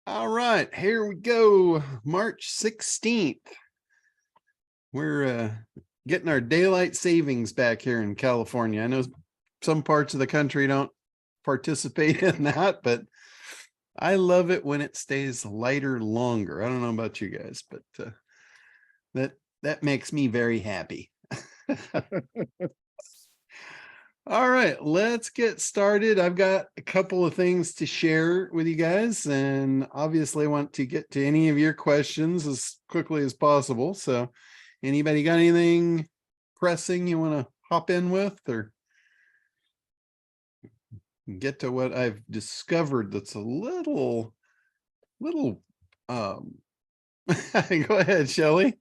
All right, here we go. March 16th. We're getting our daylight savings back here in California. I know some parts of the country don't participate in that, but I love it when it stays lighter longer. I don't know about you guys, but that makes me very happy. All right, let's get started. I've got a couple of things to share with you guys, and obviously I want to get to any of your questions as quickly as possible. So anybody got anything pressing you want to hop in with, or get to what I've discovered that's a little go ahead, Shelley.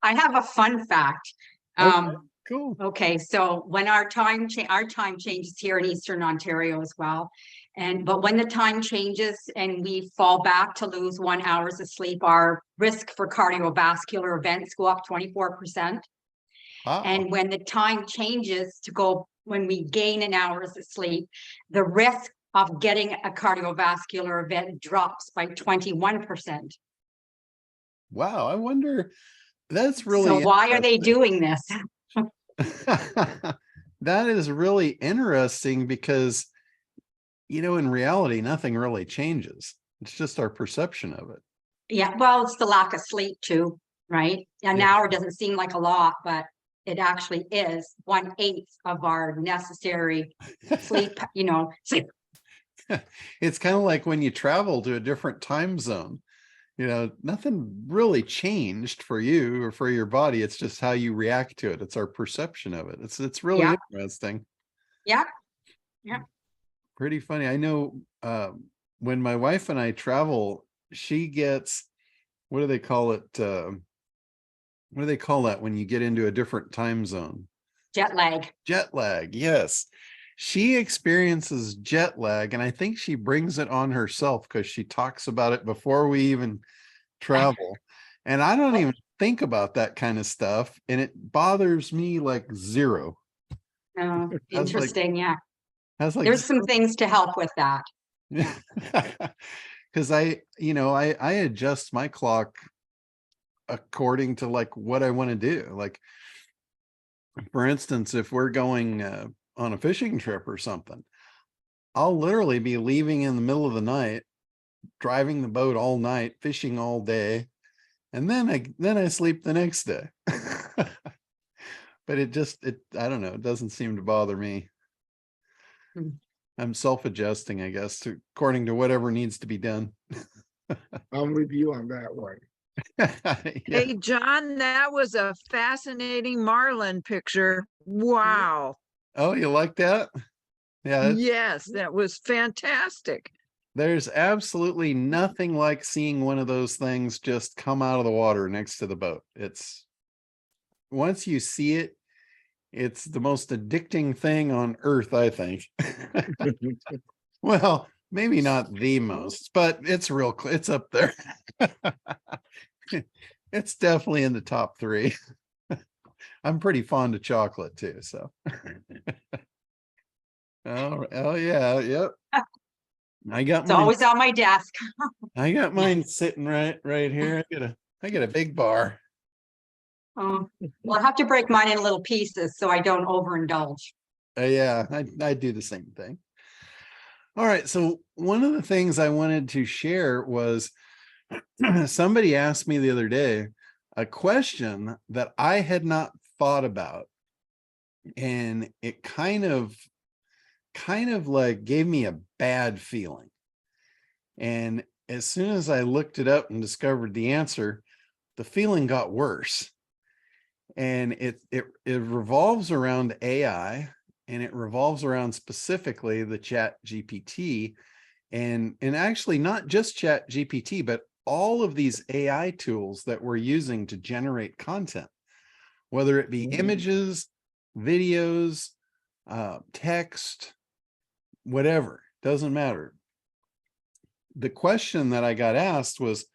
I have a fun fact. Okay, cool. Okay, so when our time changes here in Eastern Ontario as well. But when the time changes and we fall back to lose 1 hour of sleep, our risk for cardiovascular events go up 24%. Wow. And when the time changes to go, when we gain an hour of sleep, the risk of getting a cardiovascular event drops by 21%. Wow, I wonder, that's really So why are they doing this? That is really interesting because, in reality, nothing really changes. It's just our perception of it. Yeah, well, it's the lack of sleep too, right? An hour doesn't seem like a lot, but it actually is 1/8 of our necessary sleep, It's kind of like when you travel to a different time zone. Nothing really changed for you or for your body. It's just how you react to it. It's our perception of it. It's really interesting. Yeah. Pretty funny. I know when my wife and I travel, she gets, what do they call it? What do they call that when you get into a different time zone? Jet lag. Jet lag, yes. She experiences jet lag, and I think she brings it on herself because she talks about it before we even travel. And I don't even think about that kind of stuff, and it bothers me like zero. Oh, interesting. There's some things to help with that. Because I adjust my clock according to like what I want to do. Like, for instance, if we're going on a fishing trip or something, I'll literally be leaving in the middle of the night, driving the boat all night, fishing all day, and then I sleep the next day. But I don't know, it doesn't seem to bother me. I'm self-adjusting, I guess, according to whatever needs to be done. I'm with you on that one. Hey, John, that was a fascinating Marlin picture. Wow. Oh, you like that? Yeah. Yes, that was fantastic. There's absolutely nothing like seeing one of those things just come out of the water next to the boat. Once you see it, it's the most addicting thing on earth, I think. Well, maybe not the most, but it's up there. It's definitely in the top 3. I'm pretty fond of chocolate too, so. Oh yeah, yep. It's always on my desk. I got mine sitting right here. I got a big bar. Well, I have to break mine in little pieces so I don't overindulge. Yeah, I do the same thing. All right, so one of the things I wanted to share was somebody asked me the other day a question that I had not thought about, and it kind of like gave me a bad feeling. And as soon as I looked it up and discovered the answer, the feeling got worse. And it revolves around AI, and it revolves around specifically the ChatGPT, and actually not just ChatGPT, but all of these AI tools that we're using to generate content, whether it be images, videos, text, whatever, doesn't matter. The question that I got asked was,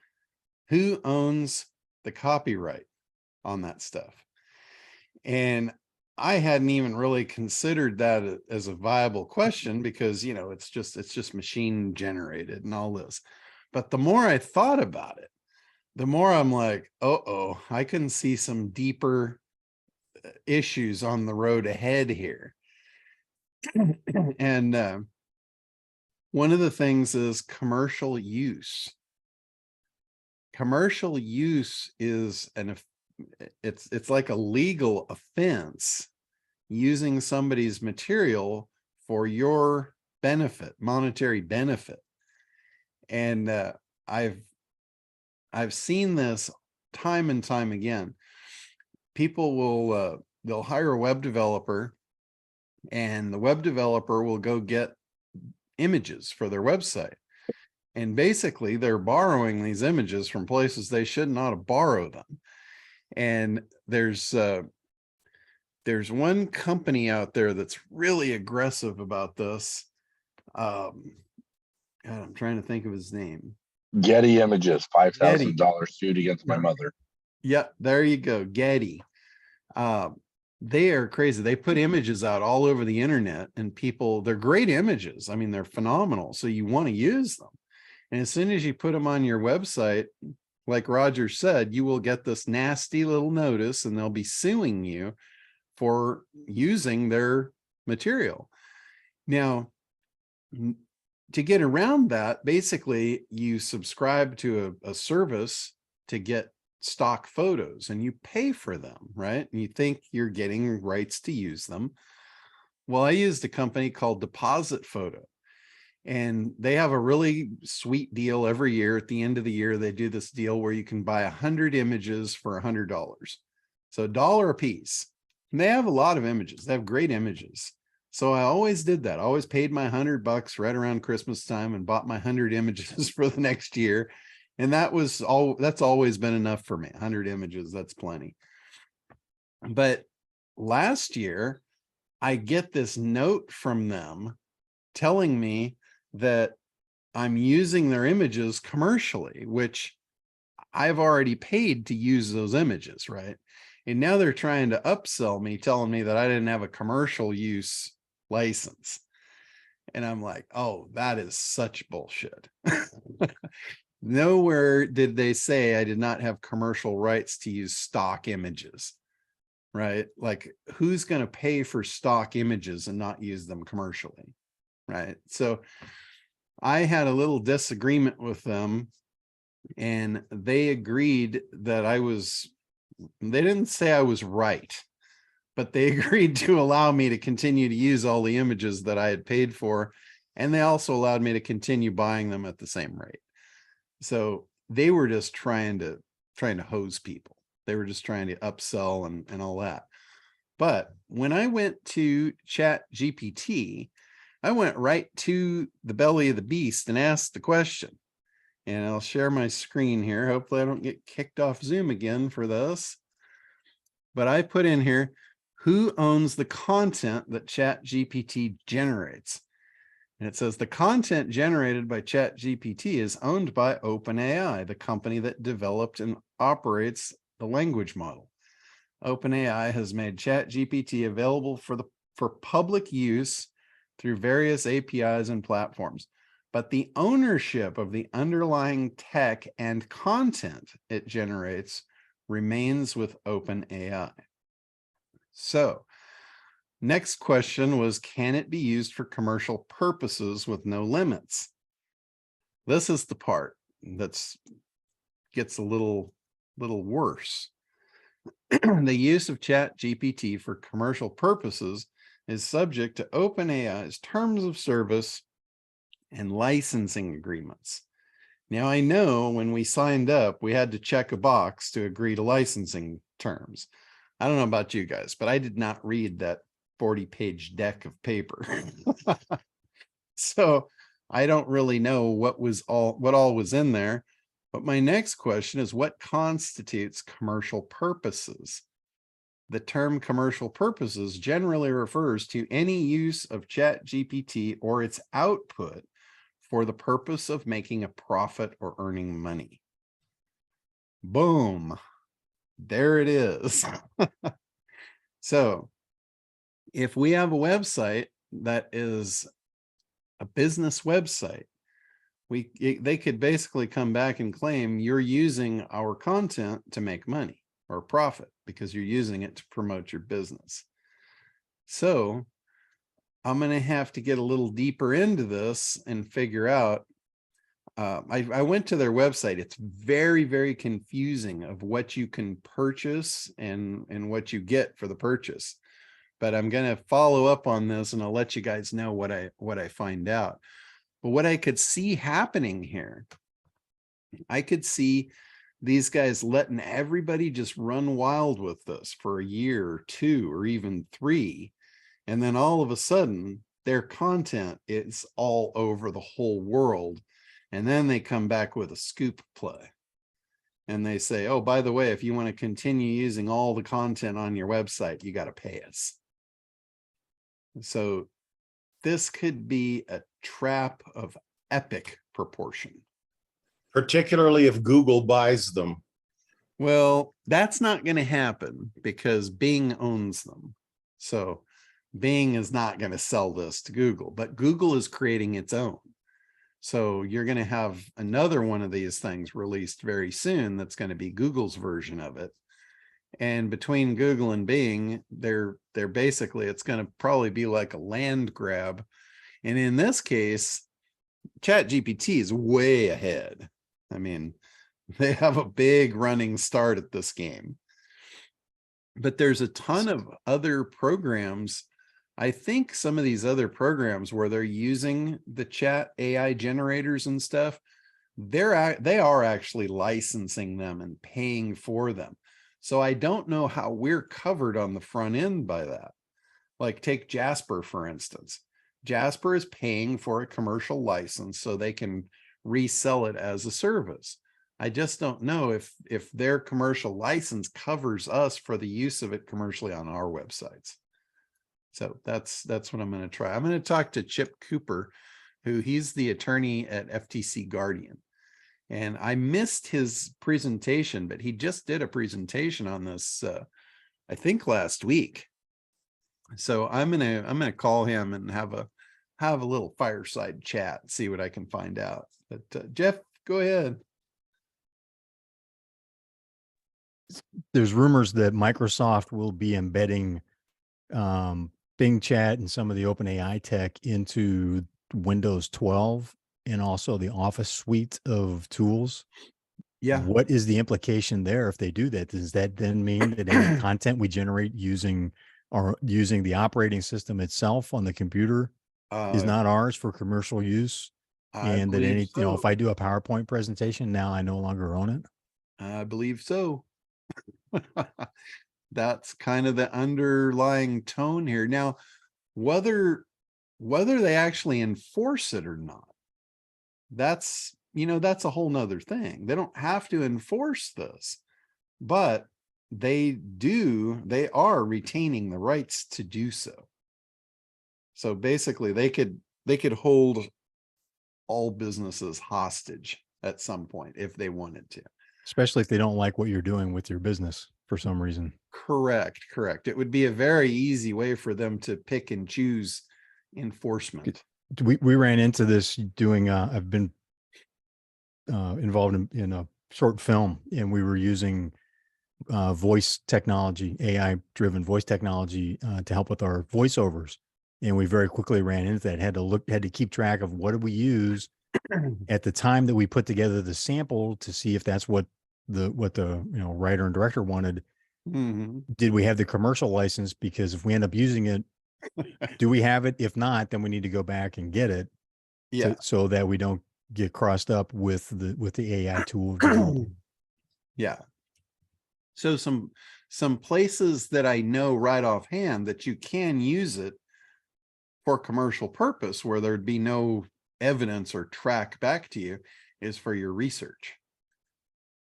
who owns the copyright on that stuff? And I hadn't even really considered that as a viable question because, you know, it's just machine generated and all this. But the more I thought about it, the more I'm like, oh, I can see some deeper issues on the road ahead here. And one of the things is commercial use. Commercial use is it's like a legal offense using somebody's material for your benefit, monetary benefit. And I've seen this time and time again. People will they'll hire a web developer, and the web developer will go get images for their website. And basically they're borrowing these images from places they should not have borrowed them. And there's one company out there that's really aggressive about this. God, I'm trying to think of his name. Getty Images, $5,000 suit against my mother. Yep, there you go, Getty. They are crazy. They put images out all over the internet, and people, they're great images. I mean, they're phenomenal. So you want to use them. And as soon as you put them on your website, like Roger said, you will get this nasty little notice, and they'll be suing you for using their material. Now, to get around that, basically you subscribe to a service to get stock photos, and you pay for them, right? And you think you're getting rights to use them. Well, I used a company called Deposit Photo, and they have a really sweet deal every year. At the end of the year, they do this deal where you can buy 100 images for $100. So $1 a piece. And they have a lot of images. They have great images. So I always did that. I always paid my $100 right around Christmas time and bought my 100 images for the next year. And that's always been enough for me. 100 images, that's plenty. But last year, I get this note from them telling me that I'm using their images commercially, which I've already paid to use those images, right? And now they're trying to upsell me, telling me that I didn't have a commercial use license. And I'm like, oh, that is such bullshit. Nowhere did they say I did not have commercial rights to use stock images, right? Like, who's going to pay for stock images and not use them commercially, right? So I had a little disagreement with them, and they agreed that they didn't say I was right, but they agreed to allow me to continue to use all the images that I had paid for. And they also allowed me to continue buying them at the same rate. So they were just trying to hose people. They were just trying to upsell and all that. But when I went to ChatGPT, I went right to the belly of the beast and asked the question. And I'll share my screen here. Hopefully I don't get kicked off Zoom again for this. But I put in here, who owns the content that ChatGPT generates? And it says the content generated by ChatGPT is owned by OpenAI, the company that developed and operates the language model. OpenAI has made ChatGPT available for public use through various APIs and platforms, but the ownership of the underlying tech and content it generates remains with OpenAI. So, next question was, can it be used for commercial purposes with no limits? This is the part that's gets a little worse. The use of ChatGPT for commercial purposes is subject to OpenAI's terms of service and licensing agreements. Now, I know when we signed up, we had to check a box to agree to licensing terms. I don't know about you guys, but I did not read that 40-page deck of paper. So I don't really know what all was in there. But my next question is, what constitutes commercial purposes? The term commercial purposes generally refers to any use of ChatGPT or its output for the purpose of making a profit or earning money. Boom. There it is. So if we have a website that is a business website, they could basically come back and claim you're using our content to make money or profit because you're using it to promote your business. So I'm going to have to get a little deeper into this and figure out. I went to their website. It's very, very confusing of what you can purchase and what you get for the purchase. But I'm going to follow up on this and I'll let you guys know what I find out. But what I could see happening here, I could see these guys letting everybody just run wild with this for a year or 2 or even 3. And then all of a sudden their content is all over the whole world. And then they come back with a scoop play. And they say, oh, by the way, if you want to continue using all the content on your website, you got to pay us. So this could be a trap of epic proportion. Particularly if Google buys them. Well, that's not going to happen because Bing owns them. So Bing is not going to sell this to Google, but Google is creating its own. So you're going to have another one of these things released very soon that's going to be Google's version of it. And between Google and Bing, they're basically, it's going to probably be like a land grab. And in this case, ChatGPT is way ahead. I mean, they have a big running start at this game. But there's a ton of other programs. I think some of these other programs where they're using the chat AI generators and stuff, they are actually licensing them and paying for them. So I don't know how we're covered on the front end by that. Like take Jasper, for instance. Jasper is paying for a commercial license so they can resell it as a service. I just don't know if their commercial license covers us for the use of it commercially on our websites. So that's what I'm going to try. I'm going to talk to Chip Cooper, he's the attorney at FTC Guardian. And I missed his presentation, but he just did a presentation on this, I think last week. So I'm gonna call him and have a little fireside chat, see what I can find out. But Jeff, go ahead. There's rumors that Microsoft will be embedding Bing Chat and some of the OpenAI tech into Windows 12 and also the Office suite of tools. Yeah. What is the implication there if they do that? Does that then mean that any content we generate using the operating system itself on the computer is not ours for commercial use? And that any, if I do a PowerPoint presentation, now I no longer own it? I believe so. That's kind of the underlying tone here. Now, whether they actually enforce it or not, that's a whole nother thing. They don't have to enforce this, but they are retaining the rights to do so. So basically they could hold all businesses hostage at some point if they wanted to. Especially if they don't like what you're doing with your business for some reason. Correct. It would be a very easy way for them to pick and choose enforcement. We ran into this doing, I've been involved in a short film, and we were using voice technology, AI-driven voice technology to help with our voiceovers. And we very quickly ran into that, had to keep track of what did we use at the time that we put together the sample to see if that's what the writer and director wanted. Mm-hmm. Did we have the commercial license? Because if we end up using it, do we have it? If not, then we need to go back and get it. Yeah. So that we don't get crossed up with the AI tool. Yeah. So some places that I know right offhand that you can use it for commercial purpose where there'd be no evidence or track back to you is for your research.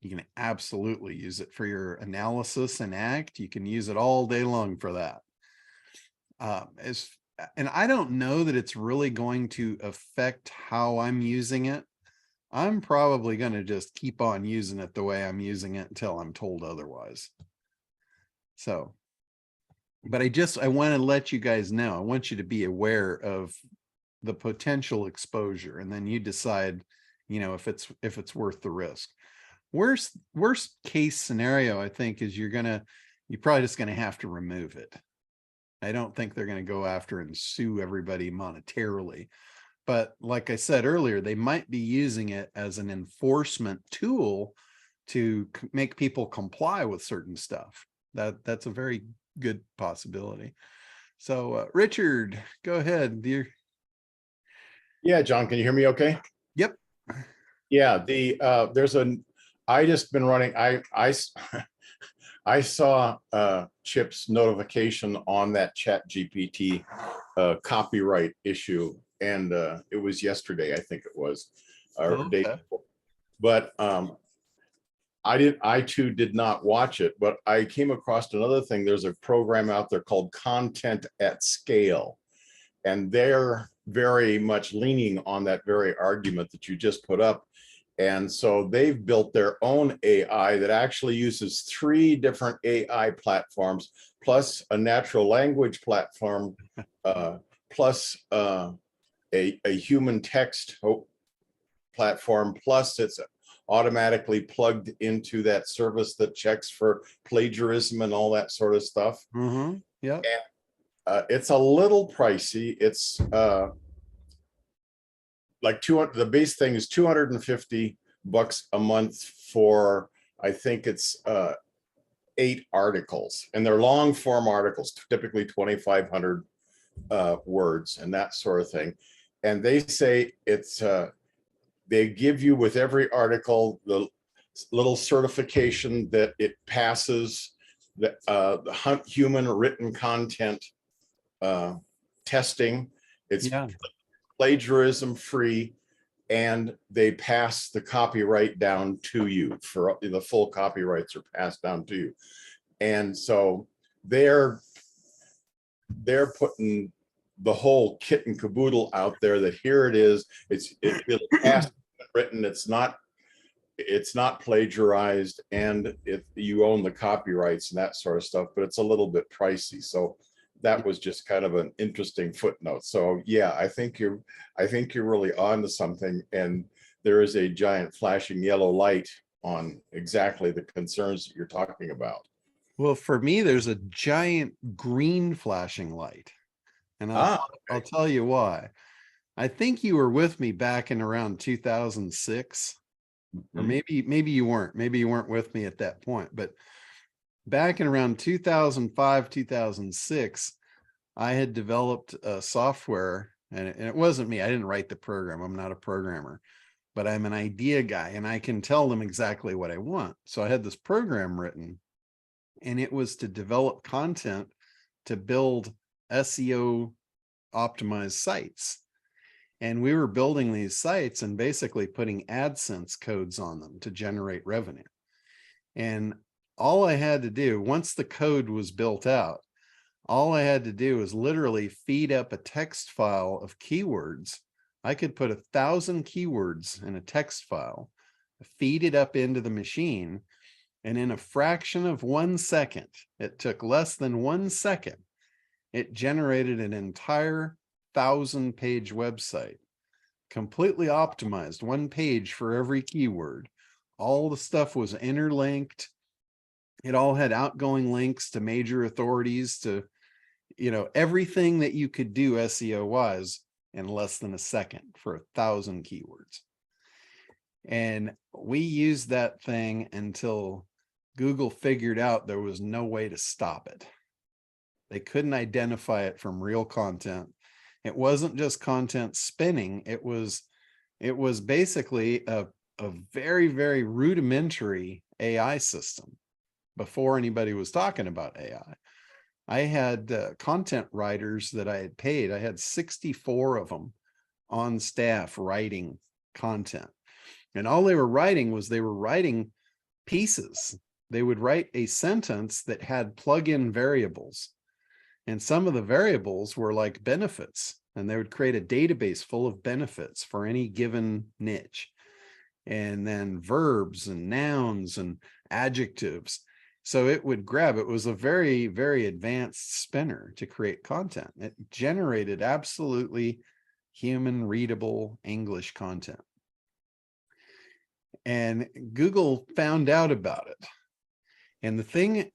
You can absolutely use it for your analysis and act. You can use it all day long for that. And I don't know that it's really going to affect how I'm using it. I'm probably going to just keep on using it the way I'm using it until I'm told otherwise. So But I want to let you guys know, I want you to be aware of the potential exposure, and then you decide, if it's worth the risk. Worst case scenario, I think, is you're probably just going to have to remove it. I don't think they're going to go after and sue everybody monetarily. But like I said earlier, they might be using it as an enforcement tool to make people comply with certain stuff. That's a very good possibility. So Richard, go ahead. Yeah, John, can you hear me okay? Yep. Yeah, I just been running, I saw Chip's notification on that ChatGPT copyright issue, and it was yesterday, I think it was, or day before. But I too did not watch it, but I came across another thing. There's a program out there called Content at Scale, and they're very much leaning on that very argument that you just put up. And so they've built their own AI that actually uses 3 different AI platforms, plus a natural language platform, plus a human text platform, plus it's automatically plugged into that service that checks for plagiarism and all that sort of stuff. Mm-hmm. Yeah. It's a little pricey. It's like 200, the base thing is $250 a month for, I think it's 8 articles, and they're long form articles, typically 2,500 words and that sort of thing. And they say it's they give you with every article the little certification that it passes the human written content testing. It's plagiarism free, and they pass the copyright down to you. For the full copyrights are passed down to you. And so they're putting the whole kit and caboodle out there that here it is, it'll pass written, it's not plagiarized, and you own the copyrights and that sort of stuff, but it's a little bit pricey. So that was just kind of an interesting footnote. So yeah, I think you're really on to something, and there is a giant flashing yellow light on exactly the concerns that you're talking about. Well, for me, there's a giant green flashing light, and I'll tell you why. I think you were with me back in around 2006, or maybe you weren't. Maybe you weren't with me at that point, but back in around 2005, 2006, I had developed a software, and it wasn't me. I didn't write the program. I'm not a programmer, but I'm an idea guy, and I can tell them exactly what I want. So I had this program written, and it was to develop content to build SEO optimized sites. And we were building these sites and basically putting AdSense codes on them to generate revenue. And all I had to do, once the code was built out, all I had to do was literally feed up a text file of keywords. I could put 1,000 keywords in a text file, feed it up into the machine, and in a fraction of 1 second, it took less than 1 second, it generated an entire 1,000-page website, completely optimized, 1 page for every keyword. All the stuff was interlinked. It all had outgoing links to major authorities, to, everything that you could do SEO wise in less than a second for 1,000 keywords. And we used that thing until Google figured out there was no way to stop it. They couldn't identify it from real content. It wasn't just content spinning. It was basically a very, very rudimentary AI system before anybody was talking about AI. I had content writers that I had paid. I had 64 of them on staff writing content. And all they were writing was pieces. They would write a sentence that had plug-in variables. And some of the variables were like benefits, and they would create a database full of benefits for any given niche. And then verbs and nouns and adjectives. So it would grab, it was a very, very advanced spinner to create content. It generated absolutely human readable English content. And Google found out about it. And the thing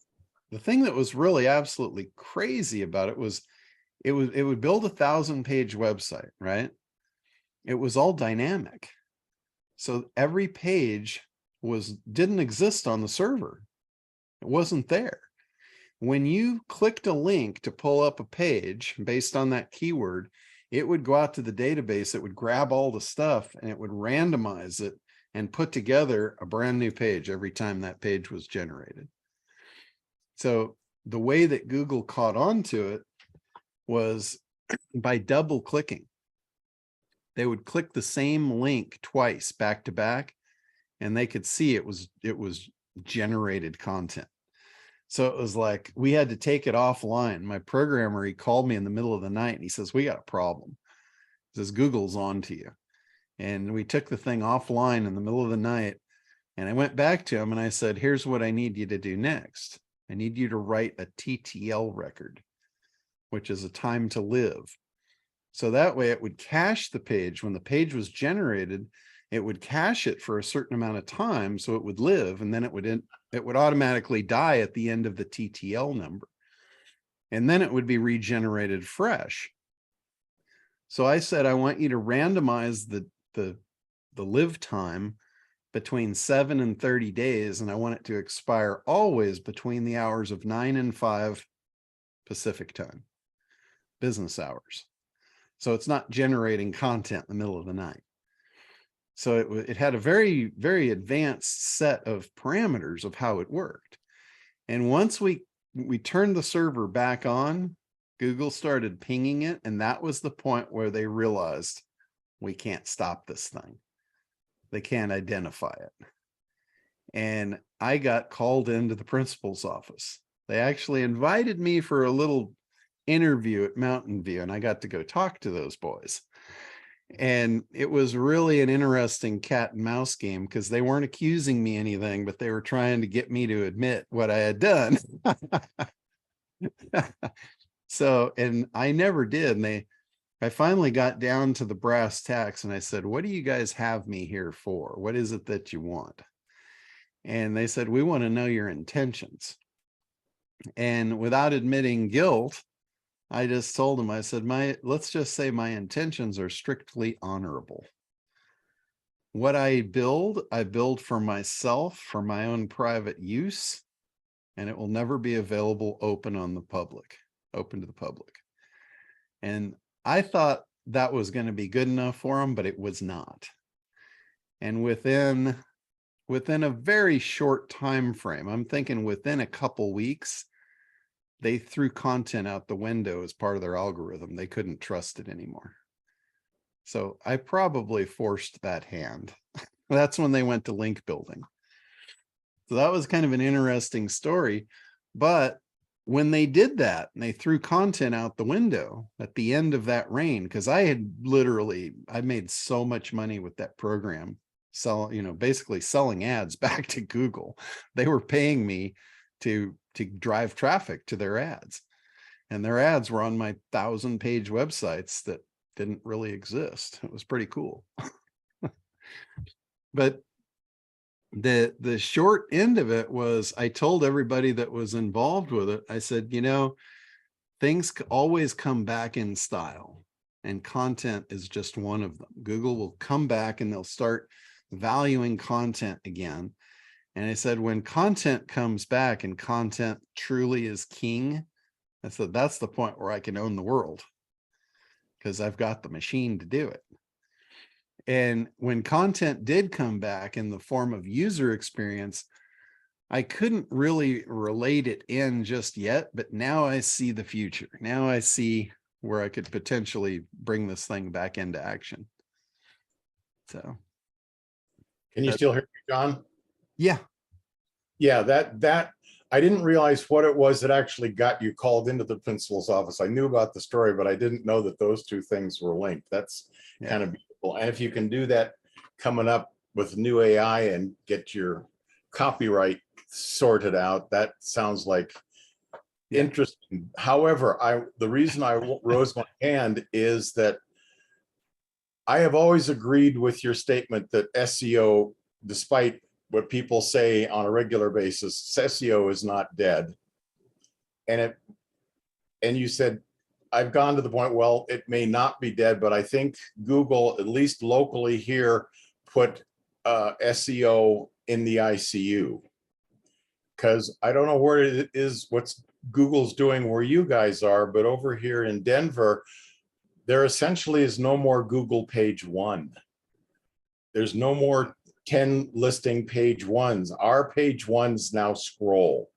that was really absolutely crazy about it was it would build 1,000-page website, right? It was all dynamic. So every page didn't exist on the server. It wasn't there. When you clicked a link to pull up a page based on that keyword, it would go out to the database, it would grab all the stuff and it would randomize it and put together a brand new page every time that page was generated. So the way that Google caught on to it was by double clicking. They would click the same link twice back to back, and they could see it was generated content. So it was like we had to take it offline. My programmer, he called me in the middle of the night and he says, "We got a problem." He says, "Google's on to you." And we took the thing offline in the middle of the night, and I went back to him and I said, "Here's what I need you to do next. I need you to write a TTL record, which is a time to live." So that way it would cache the page. When the page was generated, it would cache it for a certain amount of time so it would live, and then it would automatically die at the end of the TTL number. And then it would be regenerated fresh. So I said, I want you to randomize the live time between 7 and 30 days, and I want it to expire always between the hours of 9 and 5 Pacific time, business hours. So it's not generating content in the middle of the night. So it had a very, very advanced set of parameters of how it worked. And once we turned the server back on, Google started pinging it. And that was the point where they realized we can't stop this thing. They can't identify it. And I got called into the principal's office. They actually invited me for a little interview at Mountain View, and I got to go talk to those boys. And it was really an interesting cat and mouse game because they weren't accusing me anything, but they were trying to get me to admit what I had done. So, and I never did. And I finally got down to the brass tacks and I said, "What do you guys have me here for? What is it that you want?" And they said, "We want to know your intentions." And without admitting guilt, I just told them, I said, let's just say my intentions are strictly honorable. What I build for myself, for my own private use, and it will never be available open to the public. And I thought that was going to be good enough for them, but it was not. And within a very short time frame, I'm thinking within a couple weeks, they threw content out the window as part of their algorithm. They couldn't trust it anymore. So I probably forced that hand. That's when they went to link building. So that was kind of an interesting story. But when they did that and they threw content out the window at the end of that reign, because I made so much money with that program, basically selling ads back to Google. They were paying me to drive traffic to their ads, and their ads were on my 1,000-page websites that didn't really exist. It was pretty cool. But the short end of it was I told everybody that was involved with it, I said, things always come back in style, and content is just one of them. Google will come back and they'll start valuing content again. And I said, when content comes back and content truly is king, I said, that's the point where I can own the world because I've got the machine to do it. And when content did come back in the form of user experience, I couldn't really relate it in just yet, but now I see the future. Now I see where I could potentially bring this thing back into action. So. Can you still hear me, John? Yeah. Yeah, that I didn't realize what it was that actually got you called into the principal's office. I knew about the story, but I didn't know that those two things were linked. That's kind of beautiful. And if you can do that coming up with new AI and get your copyright sorted out. That sounds like Yeah. interesting. However, the reason I rose my hand is that I have always agreed with your statement that SEO, despite what people say on a regular basis, SEO is not dead. And you said, I've gone to the point, well, it may not be dead, but I think Google, at least locally here, put SEO in the ICU. Because I don't know where it is, what's Google's doing where you guys are, but over here in Denver, there essentially is no more Google page 1. There's no more 10 listing page 1s. Our page 1s now scroll.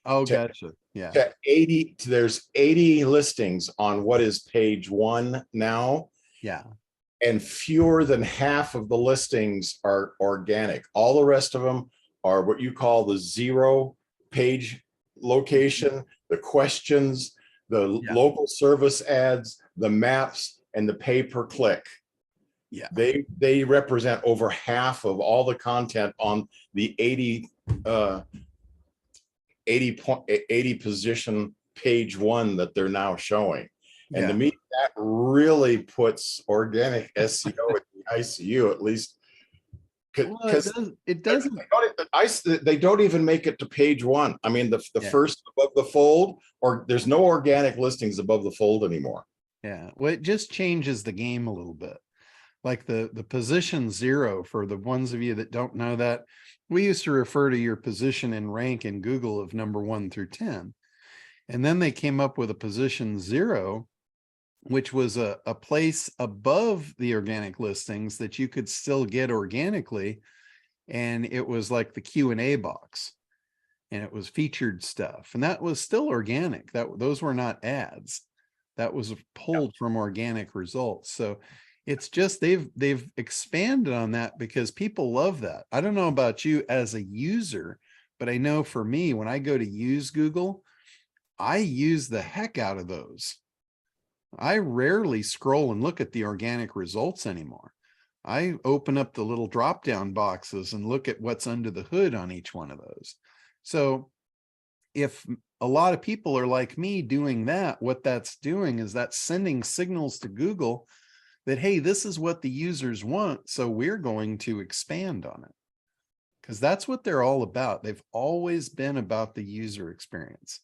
Oh, to, gotcha. Yeah. To 80, there's 80 listings on what is page 1 now. Yeah. And fewer than half of the listings are organic. All the rest of them are what you call the 0 page location, the questions, the local service ads, the maps, and the pay per click. Yeah. They represent over half of all the content on the 80 position page 1 that they're now showing. And to me, that really puts organic SEO in the ICU, at least. Because it doesn't. They don't even make it to page 1. I mean, the first above the fold, or there's no organic listings above the fold anymore. Yeah. Well, it just changes the game a little bit. Like the position 0, for the ones of you that don't know that, we used to refer to your position in rank in Google of number 1 through 10. And then they came up with a position 0, which was a place above the organic listings that you could still get organically. And it was like the Q&A box, and it was featured stuff. And that was still organic. Those were not ads. That was pulled from organic results. So it's just, they've expanded on that because people love that. I don't know about you as a user, but I know for me, when I go to use Google, I use the heck out of those. I rarely scroll and look at the organic results anymore. I open up the little drop-down boxes and look at what's under the hood on each one of those. So if a lot of people are like me doing that, what that's doing is that's sending signals to Google that, hey, this is what the users want, so we're going to expand on it. Because that's what they're all about. They've always been about the user experience.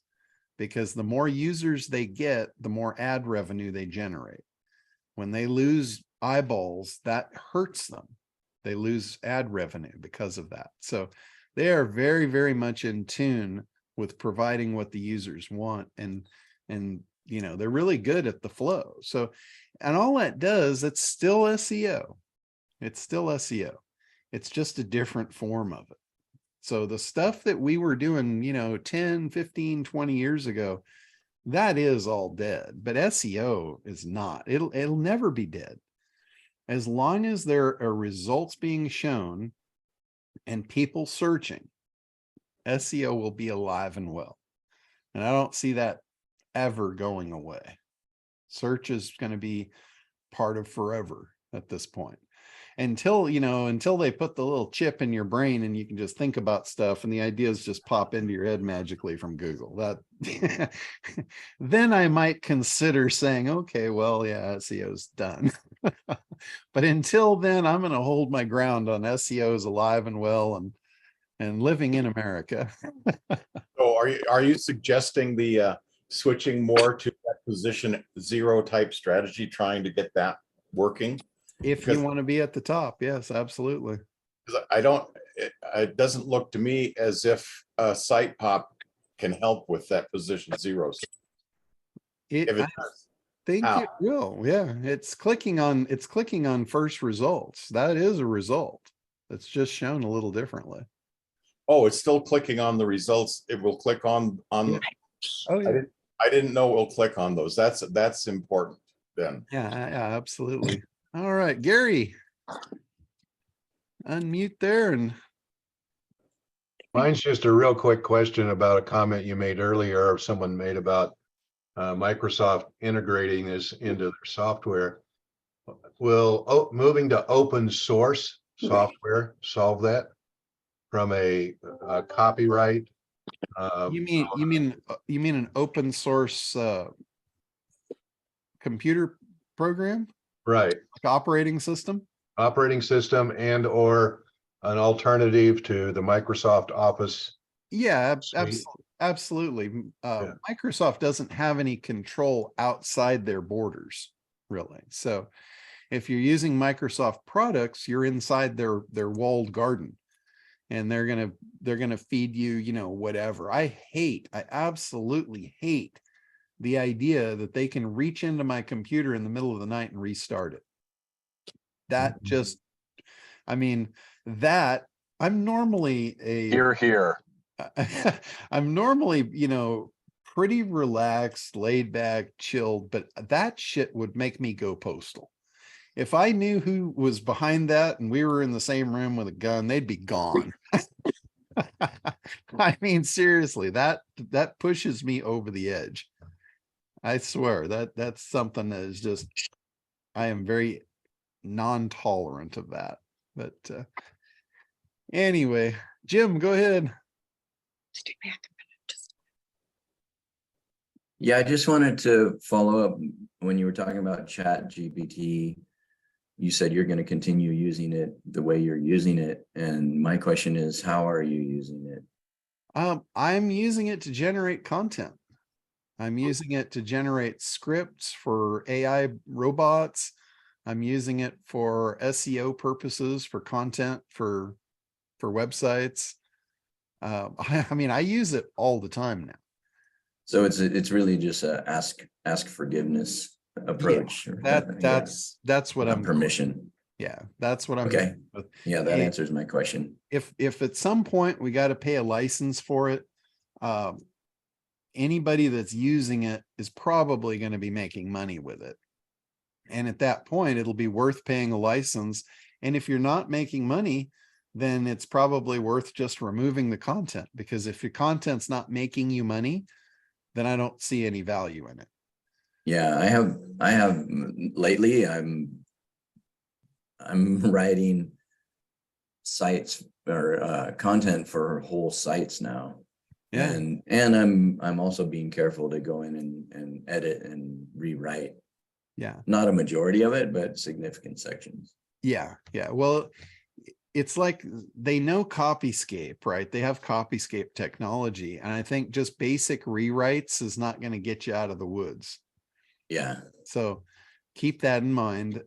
Because the more users they get, the more ad revenue they generate. When they lose eyeballs, that hurts them. They lose ad revenue because of that. So they are very, very much in tune with providing what the users want. And you know, they're really good at the flow. So, and all that does, it's still SEO. It's still SEO. It's just a different form of it. So the stuff that we were doing, you know, 10, 15, 20 years ago, that is all dead, but SEO is not. It'll never be dead. As long as there are results being shown and people searching, SEO will be alive and well. And I don't see that ever going away. Search is going to be part of forever at this point. Until, you know, until they put the little chip in your brain and you can just think about stuff and the ideas just pop into your head magically from Google. That then I might consider saying, okay, well, yeah, SEO's done. But until then, I'm going to hold my ground on SEO's alive and well and living in America. So are you suggesting the switching more to that position 0 type strategy, trying to get that working? If you want to be at the top, yes, absolutely. It doesn't look to me as if Site Pop can help with that position 0. I think it will. Yeah, it's clicking on first results. That is a result. It's just shown a little differently. Oh, it's still clicking on the results. It will click on. Yeah. Oh, yeah. I didn't know it will click on those. That's important then. Yeah, absolutely. All right, Gary, unmute there. And mine's just a real quick question about a comment you made earlier, or someone made about Microsoft integrating this into their software. Will moving to open source software solve that? from a copyright. You mean an open source computer program, Right, like operating system? operating system and or an alternative to the Microsoft Office. Yeah, Suite. absolutely. Yeah. Microsoft doesn't have any control outside their borders, really. So if you're using Microsoft products, you're inside their walled garden, and they're gonna feed you, you know, whatever. I absolutely hate the idea that they can reach into my computer in the middle of the night and restart it. That just, I mean, that I'm normally Here. I'm normally, you know, pretty relaxed, laid back, chilled, but that shit would make me go postal. If I knew who was behind that and we were in the same room with a gun, they'd be gone. I mean, seriously, that pushes me over the edge. I swear that's something that is just, I am very non-tolerant of that. But anyway, Jim, go ahead. Yeah, I just wanted to follow up when you were talking about ChatGPT. You said you're going to continue using it the way you're using it. And my question is, how are you using it? I'm using it to generate content. I'm using it to generate scripts for AI robots. I'm using it for SEO purposes, for content, for websites. I mean, I use it all the time now. So it's really just a ask forgiveness approach. Yeah, that's what I'm permission. Yeah, that's what I'm Okay. with. Yeah, that answers my question. If at some point we got to pay a license for it, anybody that's using it is probably going to be making money with it. And at that point, it'll be worth paying a license. And if you're not making money, then it's probably worth just removing the content, because if your content's not making you money, then I don't see any value in it. Yeah, I have lately, I'm writing sites or content for whole sites now. Yeah. And I'm also being careful to go in and edit and rewrite. Yeah. Not a majority of it, but significant sections. Yeah. Yeah. Well, it's like they know Copyscape, right? They have Copyscape technology. And I think just basic rewrites is not going to get you out of the woods. Yeah. So keep that in mind.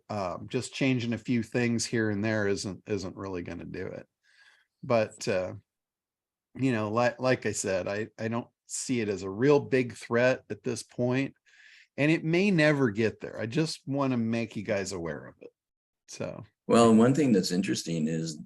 Just changing a few things here and there isn't really going to do it. But, you know, like I said, I don't see it as a real big threat at this point, and it may never get there. I just want to make you guys aware of it. So, well, one thing that's interesting is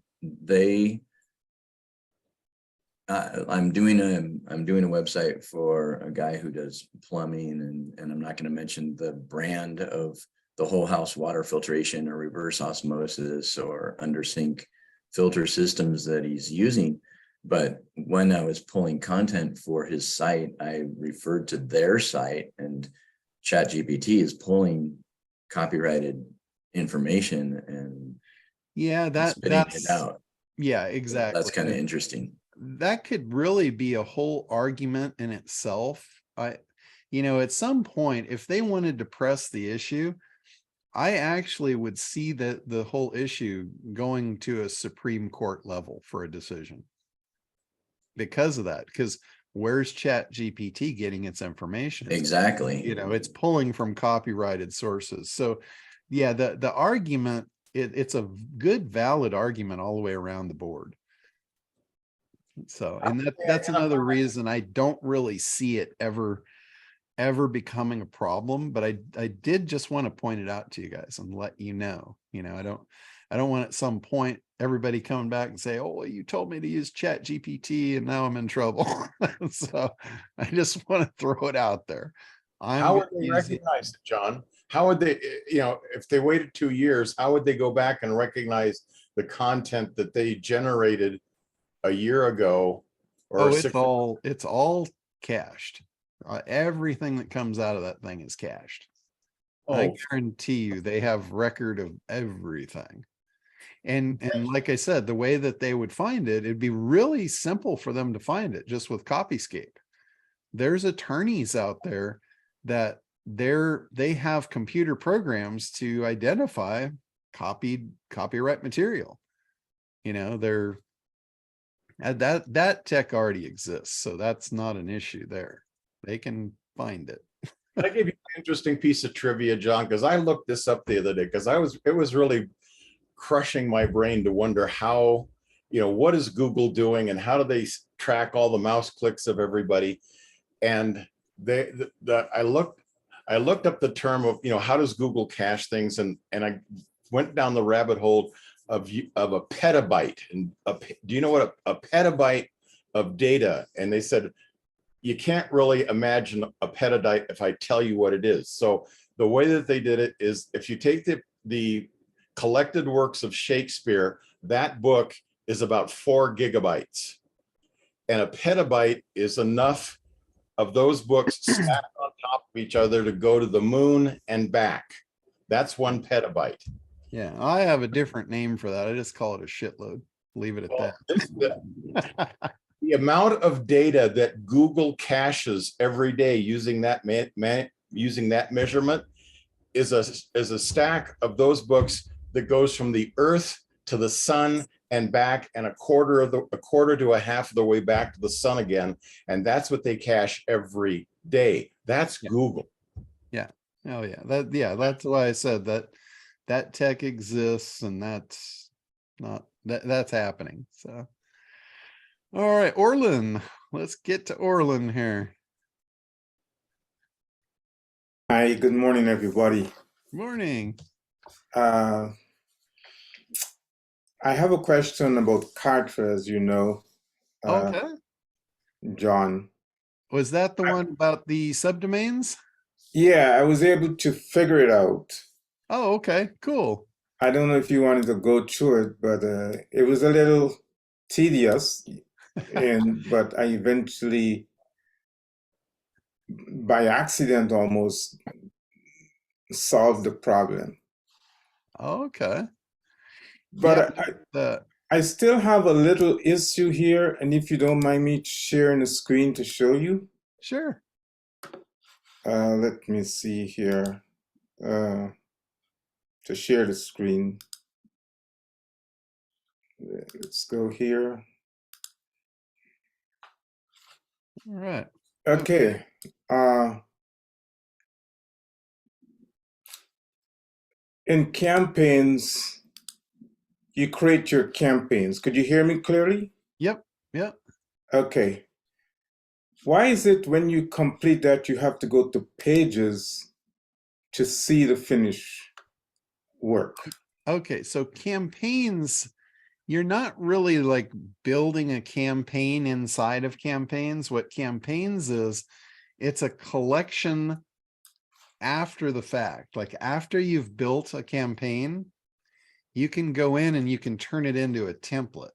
I'm doing a website for a guy who does plumbing, and I'm not going to mention the brand of the whole house water filtration or reverse osmosis or under sink filter systems that he's using. But when I was pulling content for his site, I referred to their site, and ChatGPT is pulling copyrighted information and yeah, spitting it out. Yeah, exactly. That's kind of interesting. That could really be a whole argument in itself. You know, at some point, if they wanted to press the issue, I actually would see that the whole issue going to a Supreme Court level for a decision because of that. Because where's ChatGPT getting its information? Exactly. You know, it's pulling from copyrighted sources. So yeah, the argument, it's a good, valid argument all the way around the board. So, and that's another reason I don't really see it ever becoming a problem, but I did just want to point it out to you guys and let you know. You know, I don't want at some point everybody coming back and say, oh, well, you told me to use ChatGPT and now I'm in trouble. So I just want to throw it out there. How would they recognize it, John? How would they, you know, if they waited 2 years, how would they go back and recognize the content that they generated a year ago? Or it's all cached. Everything that comes out of that thing is cached. I guarantee you they have record of everything. And like I said, the way that they would find it, it'd be really simple for them to find it just with Copyscape. There's attorneys out there that they have computer programs to identify copyright material. You know, that tech already exists, so that's not an issue there. They can find it. I gave you an interesting piece of trivia, John, because I looked this up the other day because it was really crushing my brain to wonder how, you know, what is Google doing and how do they track all the mouse clicks of everybody? And I looked up the term of, you know, how does Google cache things, and I went down the rabbit hole of a petabyte. And do you know what a petabyte of data? And they said you can't really imagine a petabyte if I tell you what it is. So the way that they did it is, if you take the collected works of Shakespeare, that book is about 4 gigabytes, and a petabyte is enough of those books stacked on top of each other to go to the moon and back. That's 1 petabyte. Yeah, I have a different name for that. I just call it a shitload. Leave it at that. The amount of data that Google caches every day using that measurement is a stack of those books that goes from the Earth to the sun and back, and a quarter to a half of the way back to the sun again. And that's what they cache every day. That's Google. Yeah. Oh yeah. That's why I said that tech exists, and that's happening. So, all right, Orlin, let's get to Orlin here. Hi, good morning, everybody. Morning. I have a question about Kartra, as you know, Okay. John. Was that the one about the subdomains? Yeah, I was able to figure it out. Oh, okay, cool. I don't know if you wanted to go through it, but it was a little tedious, but I eventually, by accident almost, solved the problem. Okay. But Yeah, I still have a little issue here, and if you don't mind me sharing the screen to show you. Sure. Let me see here. To share the screen. Let's go here. All right. Okay. In campaigns, you create your campaigns. Could you hear me clearly? Yep. Okay. Why is it when you complete that, you have to go to pages to see the finished work? Okay, so campaigns, you're not really like building a campaign inside of campaigns. What campaigns is, it's a collection after the fact. Like after you've built a campaign, you can go in and you can turn it into a template.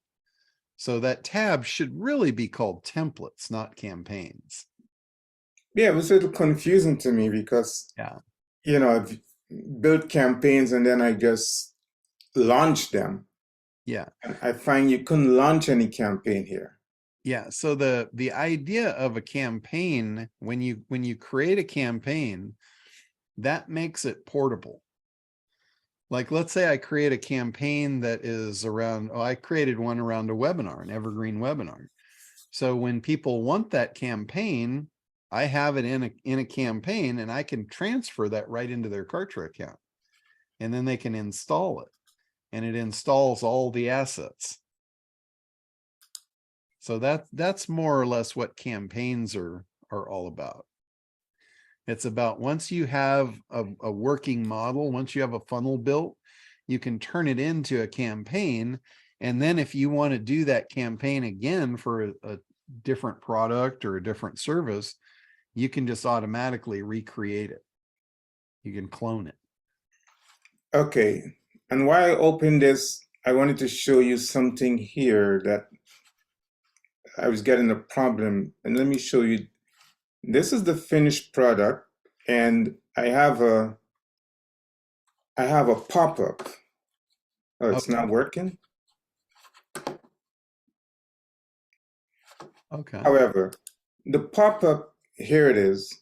So that tab should really be called templates, not campaigns. Yeah, it was a little confusing to me because, you know, I've built campaigns and then I just launched them. Yeah. And I find you couldn't launch any campaign here. Yeah. So the idea of a campaign, when you create a campaign, that makes it portable. Like, let's say I create a campaign that is around, I created one around a webinar, an evergreen webinar. So when people want that campaign, I have it in a campaign, and I can transfer that right into their Kartra account, and then they can install it, and it installs all the assets. So that's more or less what campaigns are all about. It's about, once you have a working model, once you have a funnel built, you can turn it into a campaign. And then if you want to do that campaign again for a different product or a different service, you can just automatically recreate it. You can clone it. Okay. And while I open this, I wanted to show you something here that I was getting a problem. And let me show you. This is the finished product, and I have a pop-up. Oh, it's not working? Okay. However, the pop-up, here it is.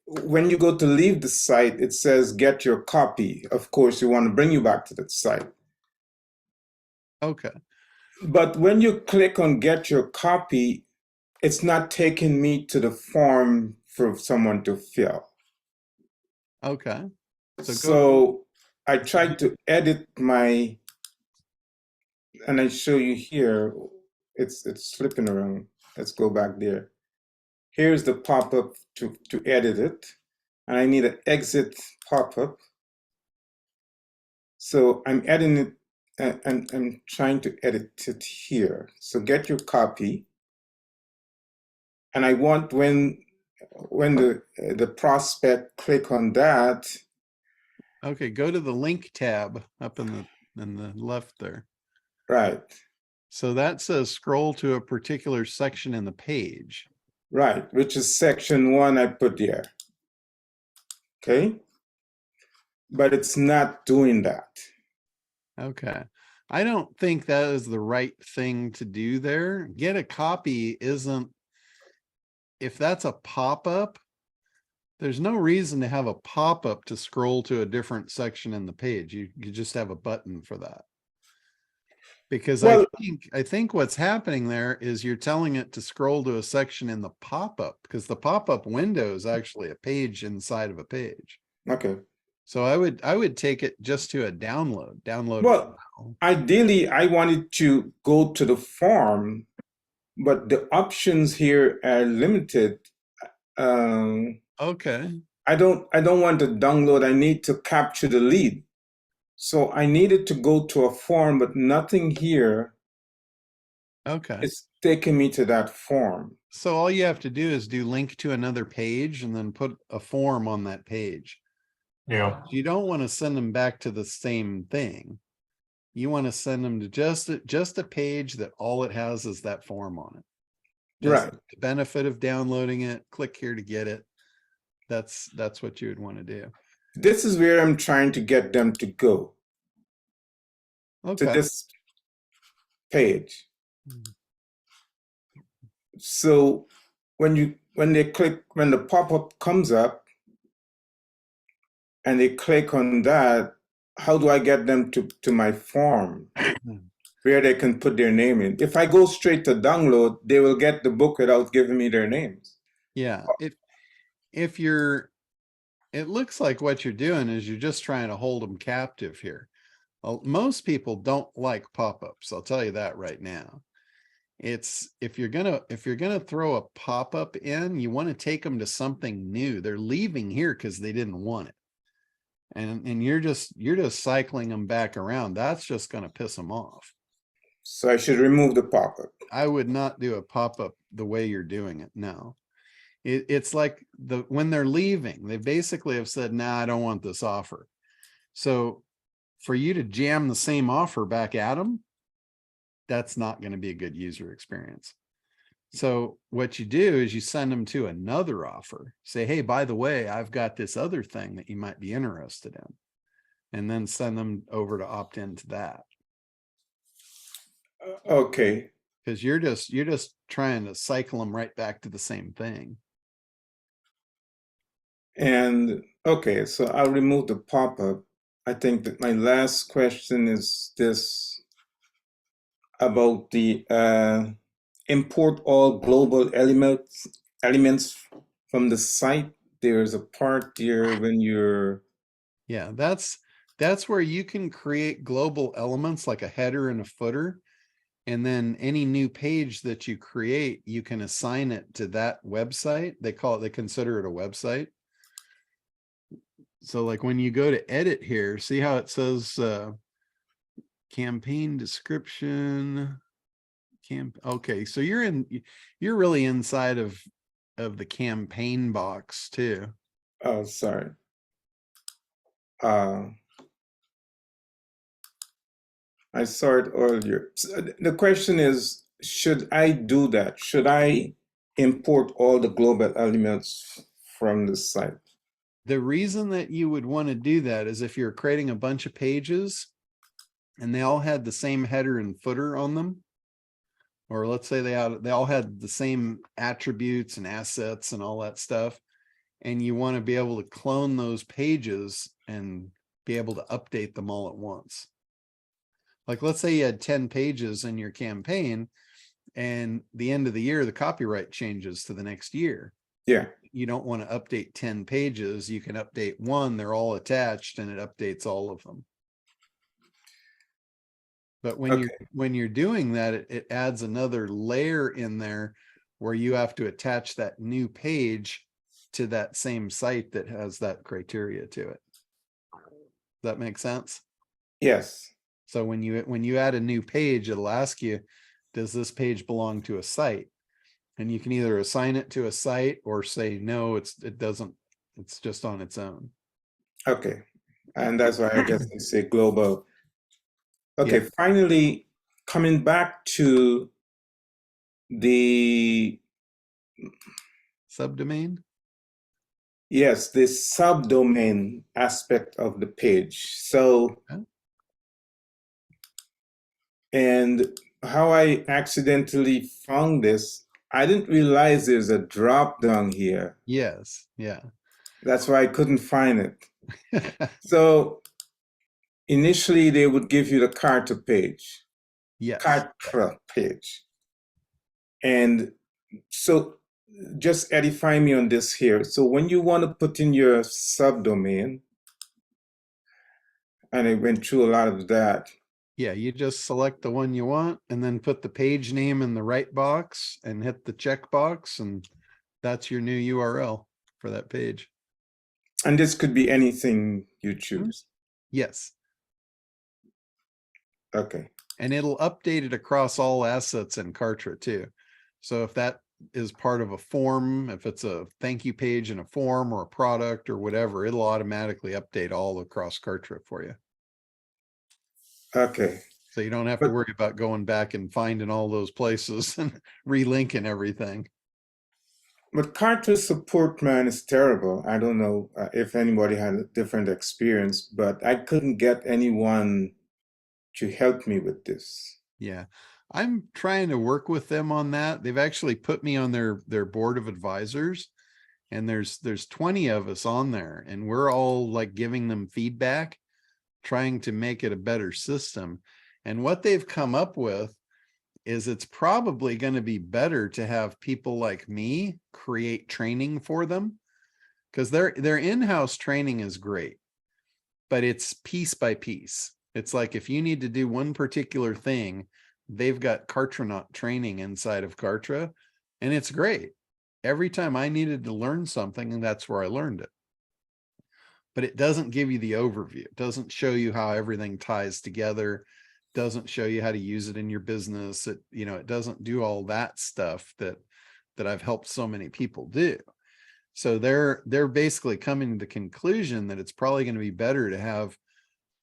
When you go to leave the site, it says get your copy. Of course, you want to bring you back to that site. Okay. But when you click on get your copy, it's not taking me to the form for someone to fill. Okay. So I tried to edit my, and I show you here, it's flipping around. Let's go back there. Here's the pop-up to edit it. And I need an exit pop-up. So I'm editing it, and I'm trying to edit it here. So get your copy. And I want when the prospect click on that. Okay, go to the link tab up in the left there. Right. So that says scroll to a particular section in the page. Right, which is section 1 I put there. Okay. But it's not doing that. Okay. I don't think that is the right thing to do there. Get a copy isn't, if that's a pop-up, there's no reason to have a pop-up to scroll to a different section in the page. You just have a button for that. Because Well, I think what's happening there is you're telling it to scroll to a section in the pop-up, because the pop-up window is actually a page inside of a page. okay. So I would take it just to a download. Well, file. ideally, I wanted to go to the form, but the options here are limited. Okay. I don't want to download. I need to capture the lead. So I needed to go to a form, but nothing here Okay. is taking me to that form. So all you have to do is do link to another page and then put a form on that page. Yeah. You don't want to send them back to the same thing. You want to send them to just a page that all it has is that form on it. Just Right. the benefit of downloading it, click here to get it. That's what you would want to do. This is where I'm trying to get them to go, to Okay. this page. So when the pop-up comes up and they click on that, how do I get them to my form where they can put their name in? If I go straight to download, they will get the book without giving me their names. Yeah. If you're, it looks like what you're doing is you're just trying to hold them captive here. Well, most people don't like pop-ups. I'll tell you that right now. It's if you're gonna throw a pop-up in, you want to take them to something new. They're leaving here because they didn't want it. And you're just cycling them back around. That's just going to piss them off. So I should remove the pop-up. I would not do a pop-up the way you're doing it. No, it's like when they're leaving, they basically have said, nah, I don't want this offer. So for you to jam the same offer back at them, that's not going to be a good user experience. So what you do is you send them to another offer. Say, hey, by the way, I've got this other thing that you might be interested in. And then send them over to opt into that. Okay. Because you're just trying to cycle them right back to the same thing. And okay, so I'll remove the pop-up. I think that my last question is this about the import all global elements from the site. There's a part here when you're, yeah, that's where you can create global elements like a header and a footer, and then any new page that you create, you can assign it to that website. They consider it a website. So like when you go to edit here, see how it says campaign description, okay, so you're really inside of the campaign box too. oh, sorry. I saw it earlier. So the question is, should I do that? Should I import all the global elements from the site? The reason that you would want to do that is if you're creating a bunch of pages and they all had the same header and footer on them, or let's say they all had the same attributes and assets and all that stuff, and you want to be able to clone those pages and be able to update them all at once. Like, let's say you had 10 pages in your campaign, and the end of the year, the copyright changes to the next year. Yeah. You don't want to update 10 pages. You can update one, they're all attached, and it updates all of them. But when you're doing that, it adds another layer in there where you have to attach that new page to that same site that has that criteria to it. Does that make sense? Yes. So when you add a new page, it'll ask you, does this page belong to a site? And you can either assign it to a site or say, no, it doesn't, it's just on its own. Okay. And that's why I guess they say global. Okay, Yeah. finally, coming back to the, Subdomain? yes, the subdomain aspect of the page. So, Okay. and how I accidentally found this, I didn't realize there's a drop down here. Yes. Yeah. That's why I couldn't find it. So initially they would give you the Carta page. Yes. Carta page. And so just edify me on this here. So when you want to put in your subdomain, and I went through a lot of that. Yeah, you just select the one you want and then put the page name in the right box and hit the check box, and that's your new URL for that page. And this could be anything you choose. Yes. Okay. And it'll update it across all assets in Kartra too. So if that is part of a form, if it's a thank you page in a form or a product or whatever, it'll automatically update all across Kartra for you. Okay. So you don't have to worry about going back and finding all those places and relinking everything. But Carta support, man, is terrible. I don't know if anybody had a different experience, but I couldn't get anyone to help me with this. Yeah, I'm trying to work with them on that. They've actually put me on their board of advisors, and there's 20 of us on there, and we're all like giving them feedback, trying to make it a better system. And what they've come up with is it's probably going to be better to have people like me create training for them, because their in-house training is great, but it's piece by piece. It's like if you need to do one particular thing, they've got Kartranaut training inside of Kartra, and it's great. Every time I needed to learn something, and that's where I learned it. But it doesn't give you the overview. It doesn't show you how everything ties together. Doesn't show you how to use it in your business. It doesn't do all that stuff that I've helped so many people do. So they're basically coming to the conclusion that it's probably going to be better to have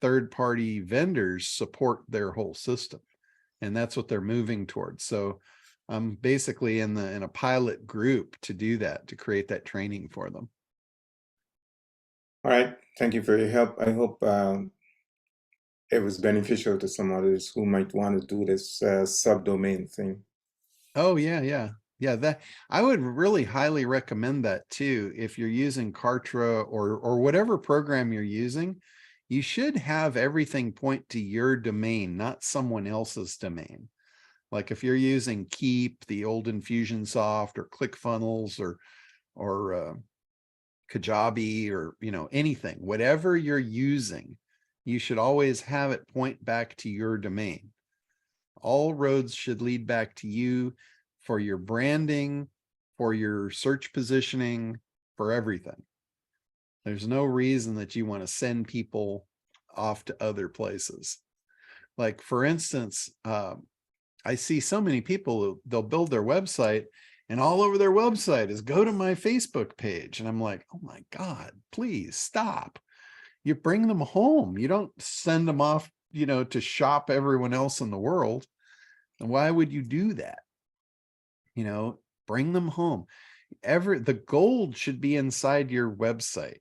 third-party vendors support their whole system. And that's what they're moving towards. So I'm basically in a pilot group to do that, to create that training for them. All right. Thank you for your help. I hope it was beneficial to some others who might want to do this subdomain thing. Oh, yeah. That I would really highly recommend that too. If you're using Kartra or whatever program you're using, you should have everything point to your domain, not someone else's domain. Like if you're using Keep, the old Infusionsoft, or ClickFunnels, or Kajabi, or anything, whatever you're using, you should always have it point back to your domain. All roads should lead back to you for your branding, for your search positioning, for everything. There's no reason that you want to send people off to other places. Like for instance, I see so many people, they'll build their website, and all over their website is go to my Facebook page. And I'm like, oh my God, please stop. You bring them home. You don't send them off, to shop everyone else in the world. And why would you do that? Bring them home. The gold should be inside your website.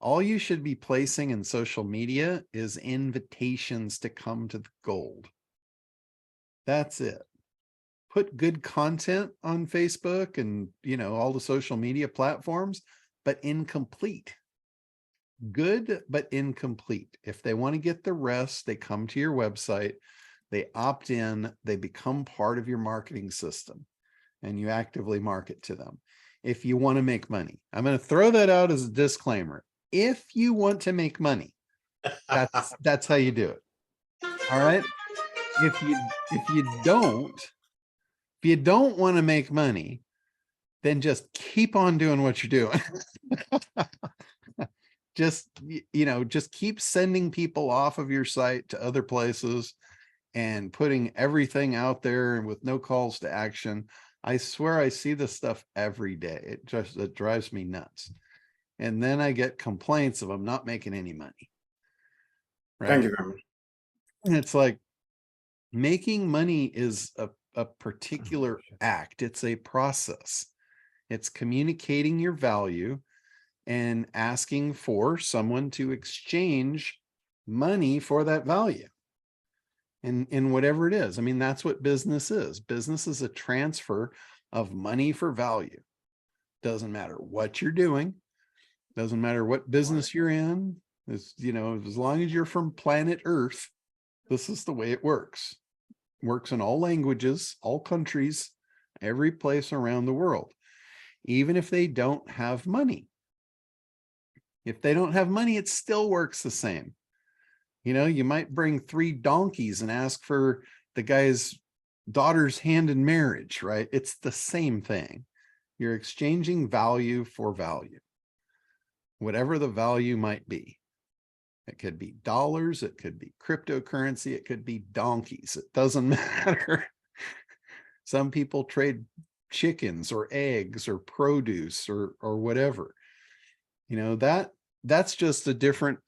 All you should be placing in social media is invitations to come to the gold. That's it. Put good content on Facebook and, you know, all the social media platforms, but incomplete. Good, but incomplete. If they want to get the rest, they come to your website, they opt in, they become part of your marketing system, and you actively market to them. If you want to make money, I'm going to throw that out as a disclaimer. If you want to make money, that's how you do it. All right. If you don't want to make money, then just keep on doing what you're doing. Just, you know, just keep sending people off of your site to other places and putting everything out there with no calls to action. I swear I see this stuff every day. It drives me nuts. And then I get complaints of I'm not making any money. Right? Thank you very much. And it's like, making money is a particular act. It's a process. It's communicating your value and asking for someone to exchange money for that value. And in whatever it is. I mean, that's what business is. Business is a transfer of money for value. Doesn't matter what you're doing. Doesn't matter what business you're in. It's, you know, as long as you're from planet Earth, this is the way it works. It works in all languages, all countries, every place around the world, even if they don't have money. If they don't have money, it still works the same. You know, you might bring 3 donkeys and ask for the guy's daughter's hand in marriage, right? It's the same thing. You're exchanging value for value, whatever the value might be. It could be dollars, it could be cryptocurrency, it could be donkeys. It doesn't matter. Some people trade chickens or eggs or produce or whatever. You know, that's just a different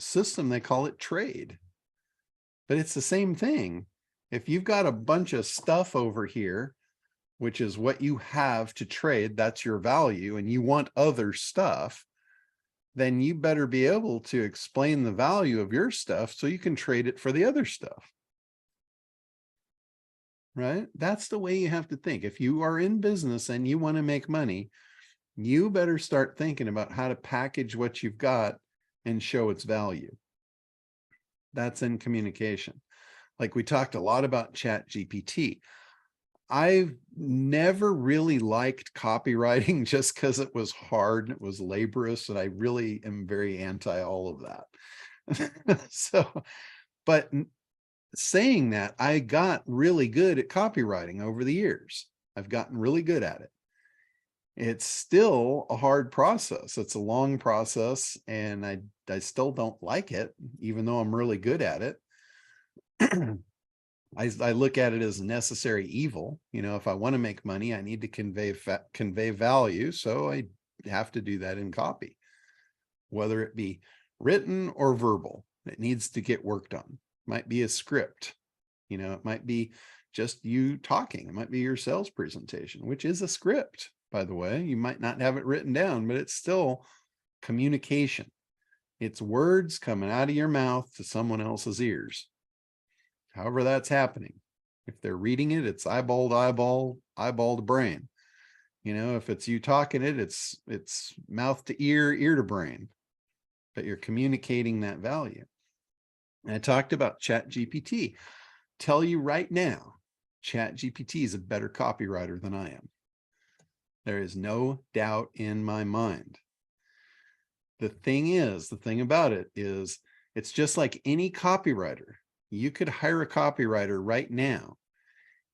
system. They call it trade, but it's the same thing. If you've got a bunch of stuff over here, which is what you have to trade, that's your value, and you want other stuff, then you better be able to explain the value of your stuff so you can trade it for the other stuff. Right? That's the way you have to think. If you are in business and you want to make money, you better start thinking about how to package what you've got and show its value. That's in communication. Like we talked a lot about ChatGPT. I've never really liked copywriting just because it was hard and it was laborious, and I really am very anti all of that. So, but saying that, I got really good at copywriting over the years. I've gotten really good at it. It's still a hard process. It's a long process, and I still don't like it, even though I'm really good at it. I look at it as necessary evil. You know, if I want to make money, I need to convey value. So I have to do that in copy, whether it be written or verbal. It needs to get worked on. It might be a script. You know, it might be just you talking. It might be your sales presentation, which is a script, by the way. You might not have it written down, but it's still communication. It's words coming out of your mouth to someone else's ears. However that's happening. If they're reading it, it's eyeball to eyeball to brain. You know, if it's you talking it, it's mouth to ear, ear to brain. But you're communicating that value. And I talked about ChatGPT. Tell you right now, ChatGPT is a better copywriter than I am. There is no doubt in my mind. The thing about it is, it's just like any copywriter. You could hire a copywriter right now,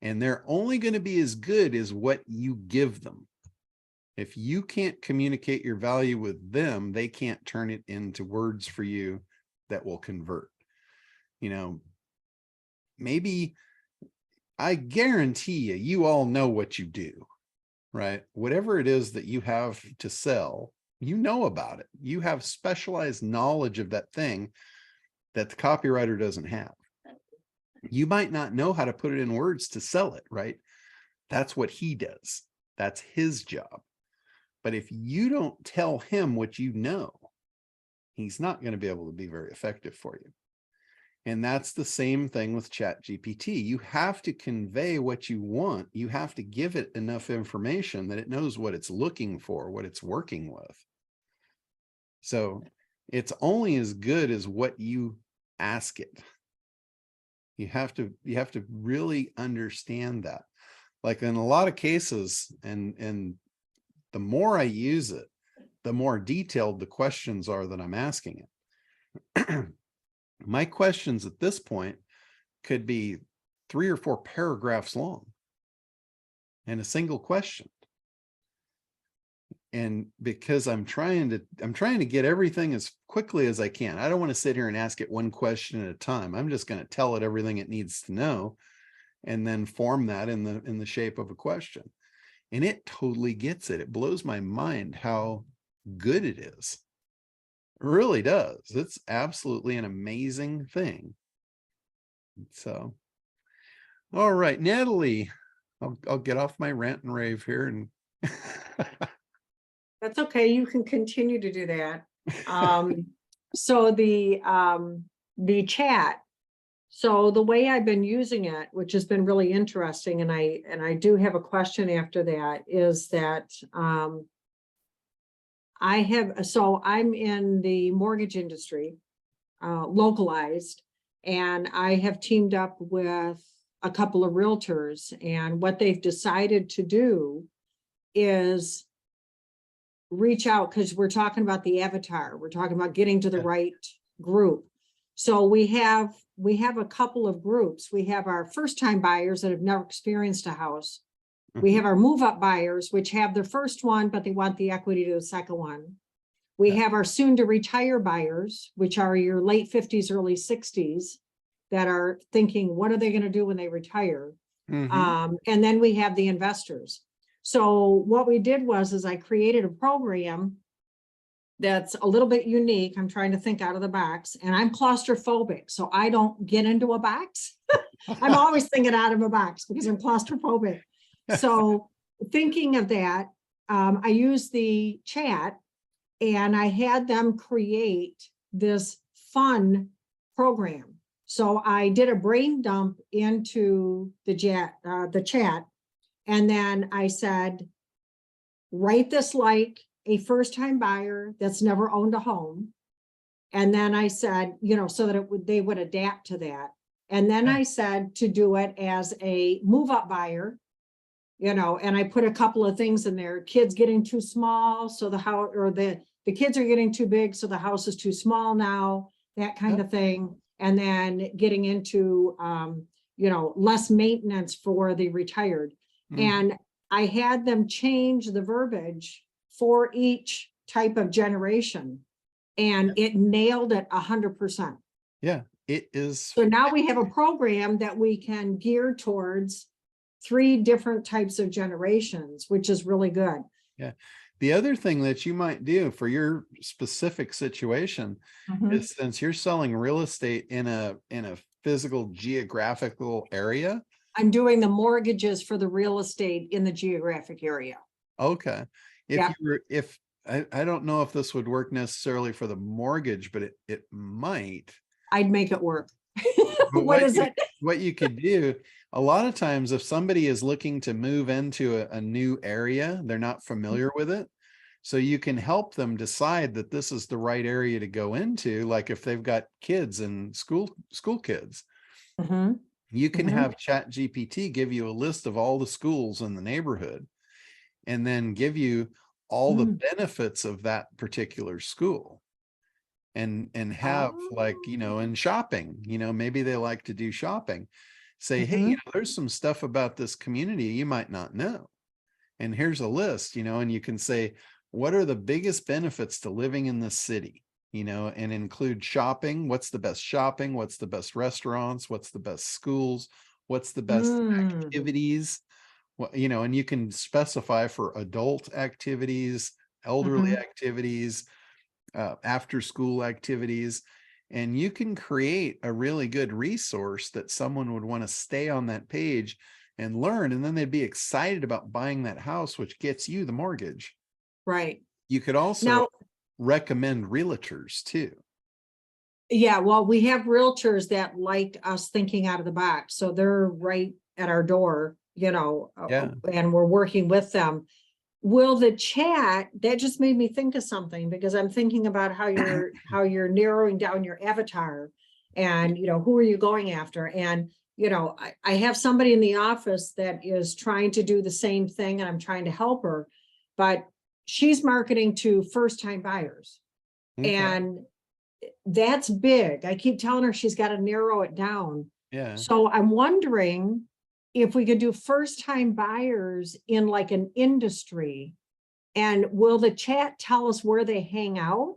and they're only going to be as good as what you give them. If you can't communicate your value with them, they can't turn it into words for you that will convert. You know, maybe, I guarantee you all know what you do, right? Whatever it is that you have to sell, you know about it. You have specialized knowledge of that thing that the copywriter doesn't have. You might not know how to put it in words to sell it, right? That's what he does. That's his job. But if you don't tell him what you know, he's not going to be able to be very effective for you. And that's the same thing with ChatGPT. You have to convey what you want. You have to give it enough information that it knows what it's looking for, what it's working with. So it's only as good as what you ask it. You have to really understand that. Like in a lot of cases, and the more I use it, the more detailed the questions are that I'm asking it. My questions at this point could be 3 or 4 paragraphs long in a single question. And because I'm trying to get everything as quickly as I can. I don't want to sit here and ask it one question at a time. I'm just going to tell it everything it needs to know and then form that in the shape of a question. And it totally gets it. It blows my mind how good it is. It really does. It's absolutely an amazing thing. So, all right, Natalie, I'll get off my rant and rave here. And that's okay. You can continue to do that. So the chat. So the way I've been using it, which has been really interesting, and I do have a question after that, is that I'm in the mortgage industry, localized, and I have teamed up with a couple of realtors, and what they've decided to do is reach out, because we're talking about the avatar, we're talking about getting to the right group. So we have a couple of groups. We have our first-time buyers that have never experienced a house. We have our move-up buyers, which have their first one, but they want the equity to the second one. We have our soon-to-retire buyers, which are your late 50s, early 60s, that are thinking, what are they going to do when they retire? And then we have the investors. So what we did is I created a program that's a little bit unique. I'm trying to think out of the box, and I'm claustrophobic, so I don't get into a box. I'm always thinking out of a box because I'm claustrophobic. So thinking of that, I used the chat, and I had them create this fun program. So I did a brain dump into the chat, and then I said, write this like a first-time buyer that's never owned a home. And then I said, so that they would adapt to that. And then I said to do it as a move-up buyer, and I put a couple of things in there. Kids getting too small, so the house, or the kids are getting too big, so the house is too small now, that kind of thing. And then getting into, less maintenance for the retired. And I had them change the verbiage for each type of generation, and it nailed it 100%. Yeah, it is. So now we have a program that we can gear towards 3 different types of generations, which is really good. Yeah. The other thing that you might do for your specific situation is, since you're selling real estate in a physical geographical area. I'm doing the mortgages for the real estate in the geographic area. Okay. I don't know if this would work necessarily for the mortgage, but it might. I'd make it work. What is it? What you could do, a lot of times, if somebody is looking to move into a new area, they're not familiar with it. So you can help them decide that this is the right area to go into. Like if they've got kids and school kids, you can have ChatGPT give you a list of all the schools in the neighborhood, and then give you all the benefits of that particular school, and have and shopping, maybe they like to do shopping. Say, hey, there's some stuff about this community you might not know. And here's a list, and you can say, what are the biggest benefits to living in this city? And include shopping. What's the best shopping? What's the best restaurants? What's the best schools? What's the best activities? And you can specify for adult activities, elderly activities, after school activities, and you can create a really good resource that someone would want to stay on that page and learn, and then they'd be excited about buying that house, which gets you the mortgage. Right. You could also, now, recommend realtors too. Yeah, well, we have realtors that like us thinking out of the box, so they're right at our door, Yeah. and we're working with them. Will the chat, that just made me think of something, because I'm thinking about how you're narrowing down your avatar, and who are you going after? And I have somebody in the office that is trying to do the same thing, and I'm trying to help her, but she's marketing to first-time buyers. Okay. And that's big. I keep telling her she's got to narrow it down. Yeah. So I'm wondering if we could do first-time buyers in like an industry, and will the chat tell us where they hang out?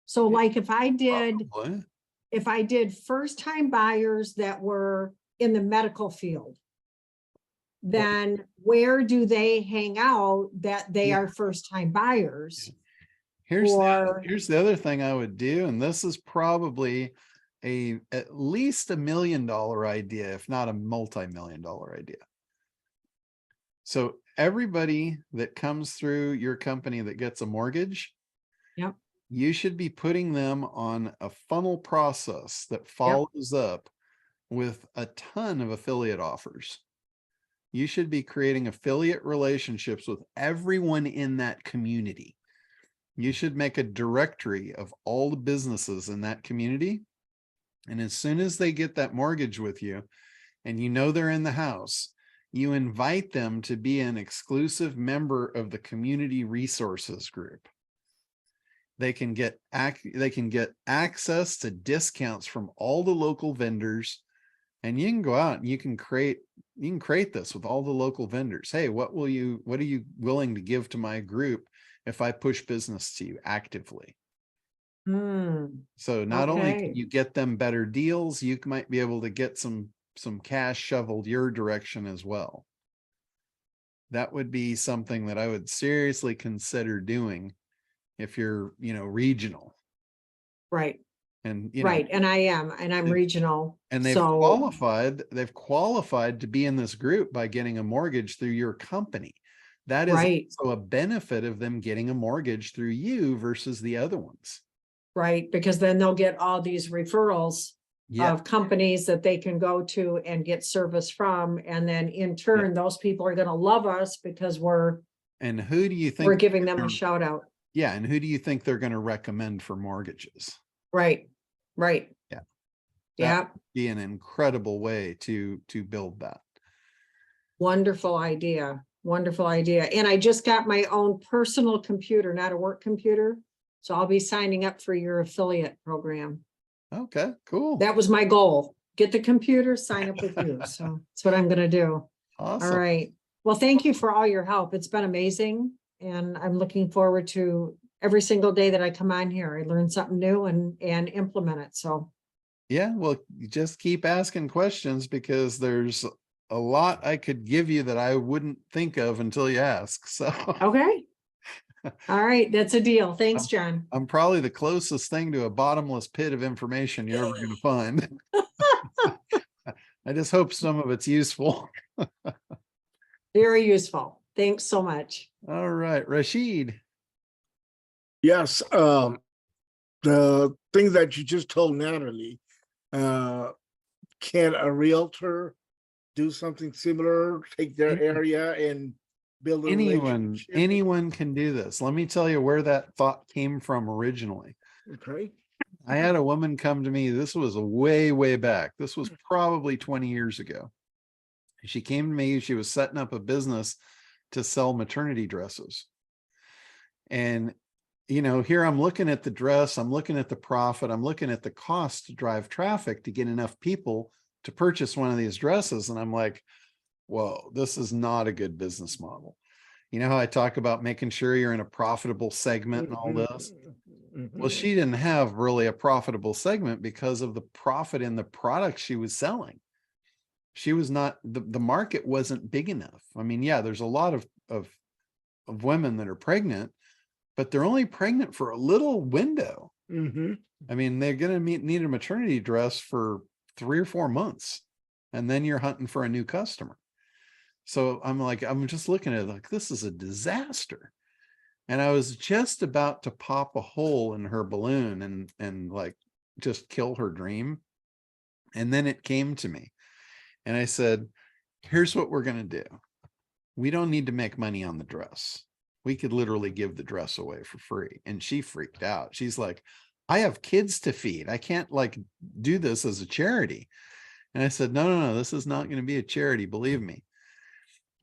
So like if I did first-time buyers that were in the medical field, then where do they hang out that they are first-time buyers? Here's the other thing I would do, and this is probably at least $1 million idea, if not a multi-million-dollar idea. So everybody that comes through your company that gets a mortgage, yep, you should be putting them on a funnel process that follows up with a ton of affiliate offers. You should be creating affiliate relationships with everyone in that community. You should make a directory of all the businesses in that community. And as soon as they get that mortgage with you, and they're in the house, you invite them to be an exclusive member of the community resources group. They can get access to discounts from all the local vendors, and you can go out and you can create this with all the local vendors. Hey, what are you willing to give to my group if I push business to you actively? So not only can you get them better deals, you might be able to get some cash shoveled your direction as well. That would be something that I would seriously consider doing if you're, regional. Right. And right. And I'm regional. And they've qualified to be in this group by getting a mortgage through your company. That is also a benefit of them getting a mortgage through you versus the other ones. Right, because then they'll get all these referrals of companies that they can go to and get service from. And then in turn, those people are going to love us because and who do you think we're giving them a shout out? Yeah. And who do you think they're going to recommend for mortgages? Right. Right. Yeah. Yeah. That would be an incredible way to build that. Wonderful idea. Wonderful idea. And I just got my own personal computer, not a work computer. So I'll be signing up for your affiliate program. Okay, cool. That was my goal. Get the computer, sign up with you. So that's what I'm going to do. Awesome. All right. Well, thank you for all your help. It's been amazing. And I'm looking forward to every single day that I come on here. I learn something new and implement it. So. Yeah, well, you just keep asking questions, because there's a lot I could give you that I wouldn't think of until you ask. So. Okay. All right. That's a deal. Thanks, John. I'm probably the closest thing to a bottomless pit of information you're ever going to find. I just hope some of it's useful. Very useful. Thanks so much. All right, Rashid. Yes. The thing that you just told Natalie, can a realtor do something similar, take their area and build a relationship? Anyone can do this. Let me tell you where that thought came from originally. Okay. I had a woman come to me. This was way back. This was probably 20 years ago. She came to me. She was setting up a business to sell maternity dresses. And, here I'm looking at the dress, I'm looking at the profit, I'm looking at the cost to drive traffic to get enough people to purchase one of these dresses. And I'm like, whoa, this is not a good business model. You know how I talk about making sure you're in a profitable segment and all this? Well, she didn't have really a profitable segment because of the profit in the products she was selling. She was not, the market wasn't big enough. I mean, yeah, there's a lot of women that are pregnant, but they're only pregnant for a little window. I mean, they're going to need a maternity dress for 3 or 4 months, and then you're hunting for a new customer. So I'm just looking at it like, this is a disaster. And I was just about to pop a hole in her balloon and like just kill her dream. And then it came to me and I said, here's what we're going to do. We don't need to make money on the dress. We could literally give the dress away for free. And she freaked out. She's like, I have kids to feed. I can't like do this as a charity. And I said, no, this is not going to be a charity. Believe me.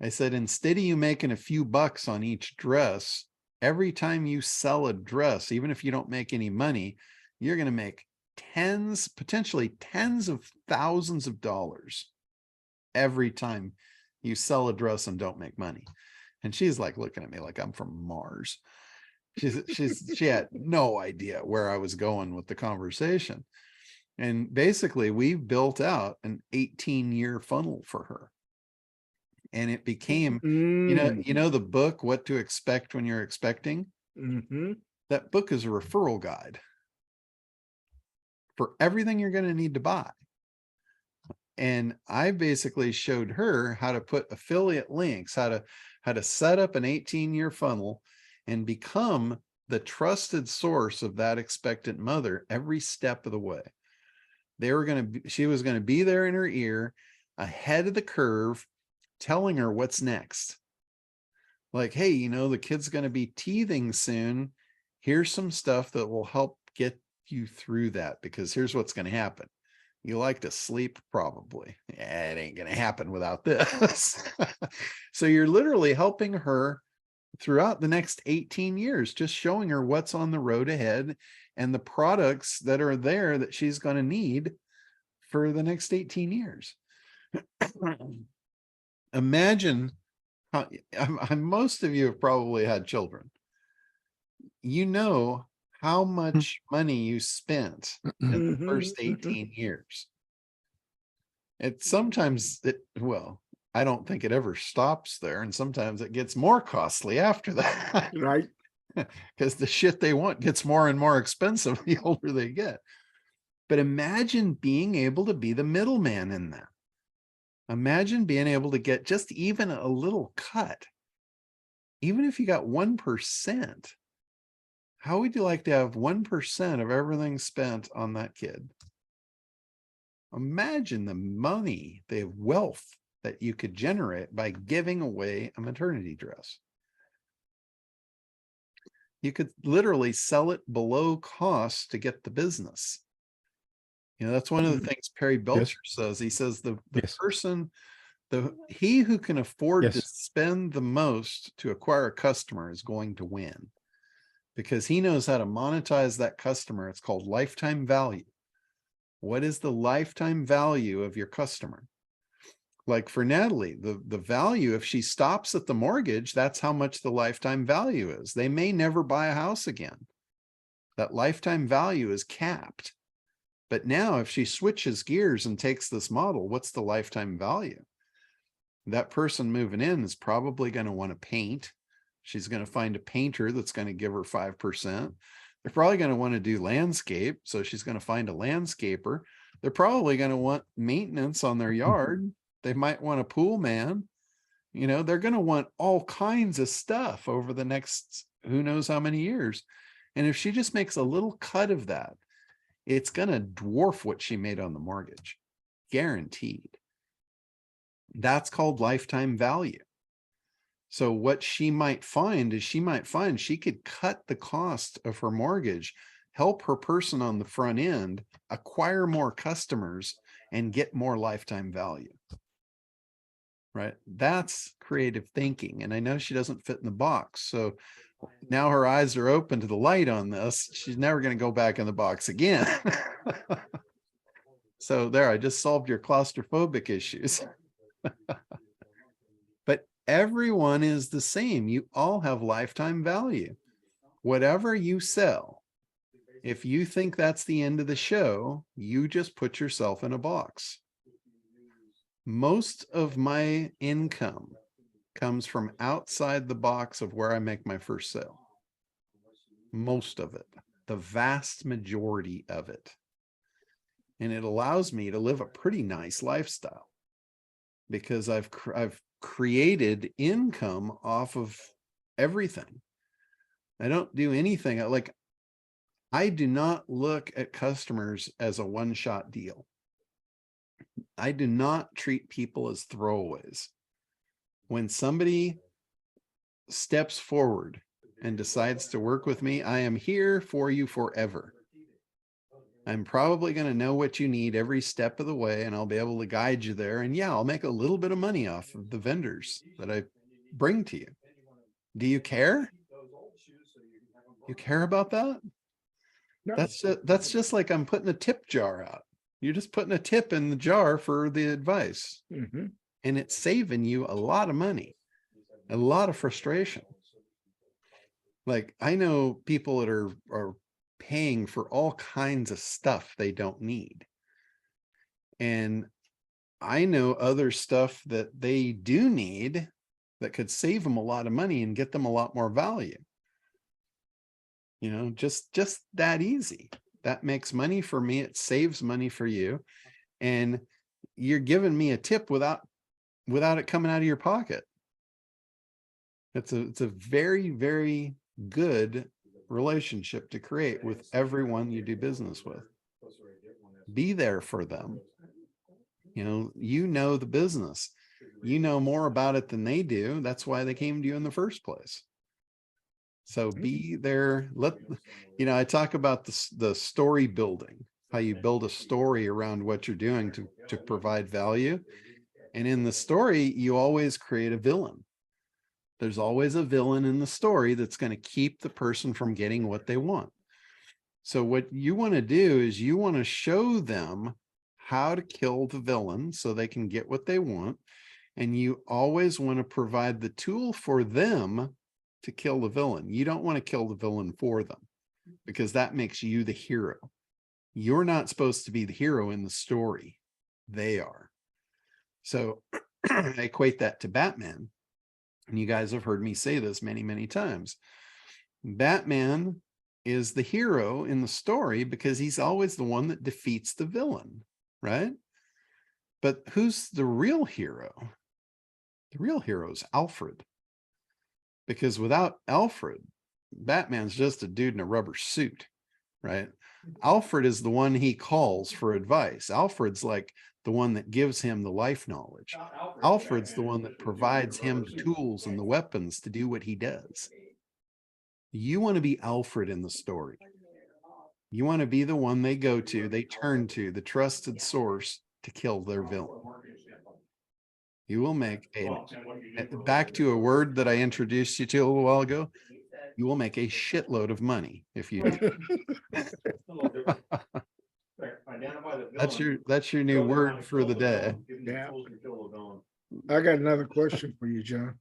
I said, instead of you making a few bucks on each dress, every time you sell a dress, even if you don't make any money, you're going to make potentially tens of thousands of dollars every time you sell a dress and don't make money. And she's like looking at me like I'm from Mars. She had no idea where I was going with the conversation. And basically we built out an 18-year funnel for her. And it became, you know, the book, What to Expect When You're Expecting. That book is a referral guide for everything you're going to need to buy. And I basically showed her how to put affiliate links, how to set up an 18-year funnel and become the trusted source of that expectant mother every step of the way. She was going to be there in her ear, ahead of the curve, telling her what's next. Like, hey, you know, the kid's going to be teething soon. Here's some stuff that will help get you through that, because here's what's going to happen. You like to sleep, probably. Yeah, it ain't going to happen without this. So you're literally helping her throughout the next 18 years, just showing her what's on the road ahead and the products that are there that she's going to need for the next 18 years. Imagine how, most of you have probably had children. You know how much money you spent in the first 18 years. Well, I don't think it ever stops there. And sometimes it gets more costly after that. Right. Because the shit they want gets more and more expensive the older they get. But imagine being able to be the middleman in that. Imagine being able to get just even a little cut. Even if you got 1%, how would you like to have 1% of everything spent on that kid? Imagine the money, the wealth that you could generate by giving away a maternity dress. You could literally sell it below cost to get the business. You know, that's one of the things Perry Belcher says. He says the person, he who can afford to spend the most to acquire a customer is going to win, because he knows how to monetize that customer. It's called lifetime value. What is the lifetime value of your customer? Like for Natalie, the value, if she stops at the mortgage, that's how much the lifetime value is. They may never buy a house again. That lifetime value is capped. But now if she switches gears and takes this model, what's the lifetime value? That person moving in is probably going to want to paint. She's going to find a painter that's going to give her 5%. They're probably going to want to do landscape. So she's going to find a landscaper. They're probably going to want maintenance on their yard. They might want a pool man. You know, they're going to want all kinds of stuff over the next who knows how many years. And if she just makes a little cut of that, it's going to dwarf what she made on the mortgage. Guaranteed. That's called lifetime value. So what she might find is she could cut the cost of her mortgage, help her person on the front end acquire more customers and get more lifetime value. Right? That's creative thinking. And I know she doesn't fit in the box. So now her eyes are open to the light on this. She's never going to go back in the box again. So there, I just solved your claustrophobic issues. But everyone is the same. You all have lifetime value. Whatever you sell, if you think that's the end of the show, you just put yourself in a box. Most of my income comes from outside the box of where I make my first sale. Most of it, the vast majority of it. And it allows me to live a pretty nice lifestyle because I've created income off of everything. I don't do anything. I do not look at customers as a one-shot deal. I do not treat people as throwaways. When somebody steps forward and decides to work with me, I am here for you forever. I'm probably going to know what you need every step of the way, and I'll be able to guide you there. And yeah, I'll make a little bit of money off of the vendors that I bring to you. Do you care? You care about that? No. That's just like I'm putting a tip jar out. You're just putting a tip in the jar for the advice. Mhm. And it's saving you a lot of money, a lot of frustration. Like, I know people that are paying for all kinds of stuff they don't need. And I know other stuff that they do need that could save them a lot of money and get them a lot more value. You know, just that easy. That makes money for me. It saves money for you. And you're giving me a tip without it coming out of your pocket. It's a very, very good relationship to create with everyone you do business with. Be there for them. You know the business. You know more about it than they do. That's why they came to you in the first place. So be there. I talk about the story building, how you build a story around what you're doing to provide value. And in the story, you always create a villain. There's always a villain in the story that's going to keep the person from getting what they want. So what you want to do is you want to show them how to kill the villain so they can get what they want. And you always want to provide the tool for them to kill the villain. You don't want to kill the villain for them, because that makes you the hero. You're not supposed to be the hero in the story. They are. So I equate that to Batman. And you guys have heard me say this many, many times. Batman is the hero in the story because he's always the one that defeats the villain, right? But who's the real hero? The real hero is Alfred. Because without Alfred, Batman's just a dude in a rubber suit, right? Alfred is the one he calls for advice. Alfred's like the one that gives him the life knowledge. Alfred's the one that provides him the tools and the weapons to do what he does. You want to be Alfred in the story. You want to be the one they go to, they turn to, the trusted source to kill their villain. You will make back to a word that I introduced you to a little while ago, you will make a shitload of money if you do. That's your new word for the day. Yeah. I got another question for you, John.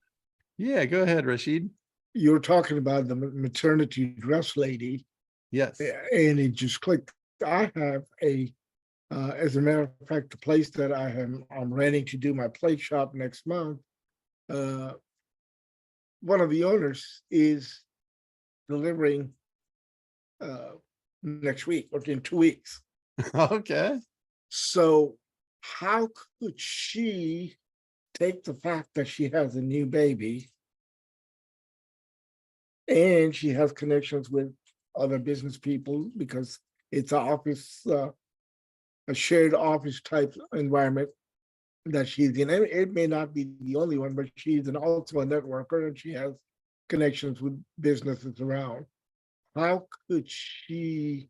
Yeah, go ahead, Rashid. You were talking about the maternity dress lady. Yes. And it just clicked. I have as a matter of fact, the place that I'm renting to do my plate shop next month, one of the owners is delivering next week or in 2 weeks. Okay. So how could she take the fact that she has a new baby and she has connections with other business people because it's an office, a shared office type environment that she's in. It may not be the only one, but she's also a networker and she has connections with businesses around. How could she,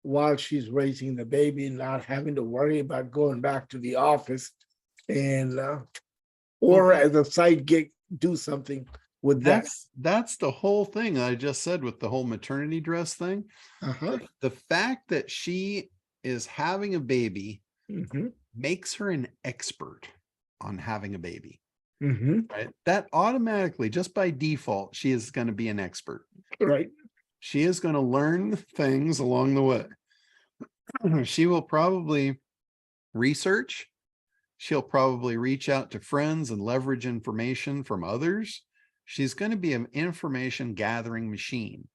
while she's raising the baby, not having to worry about going back to the office and or as a side gig, do something with that? That's the whole thing I just said with the whole maternity dress thing. The fact that she is having a baby makes her an expert on having a baby. Right? That automatically, just by default, she is going to be an expert. Right. She is going to learn things along the way. She will probably research. She'll probably reach out to friends and leverage information from others. She's going to be an information gathering machine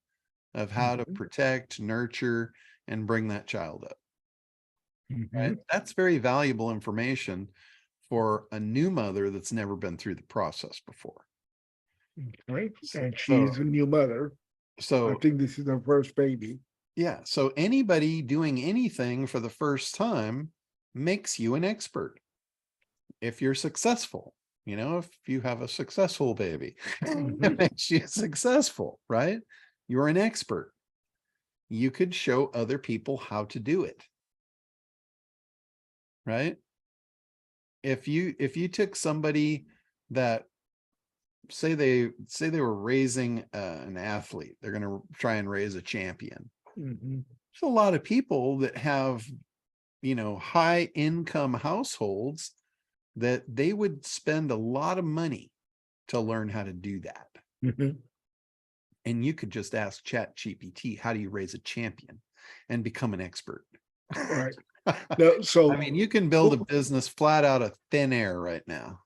of how to protect, nurture, and bring that child up. Right? That's very valuable information for a new mother that's never been through the process before. Right, and she's a new mother. I So think this is her first baby. yeah, so anybody doing anything for the first time makes you an expert. If you're successful, if you have a successful baby, it makes you successful, right? You're an expert. You could show other people how to do it. Right? If you took somebody that say they were raising an athlete, they're going to try and raise a champion. Mhm. There's a lot of people that have, high income households that they would spend a lot of money to learn how to do that. Mhm. And you could just ask ChatGPT, how do you raise a champion, and become an expert. Right. No, so I mean, you can build a business flat out of thin air right now.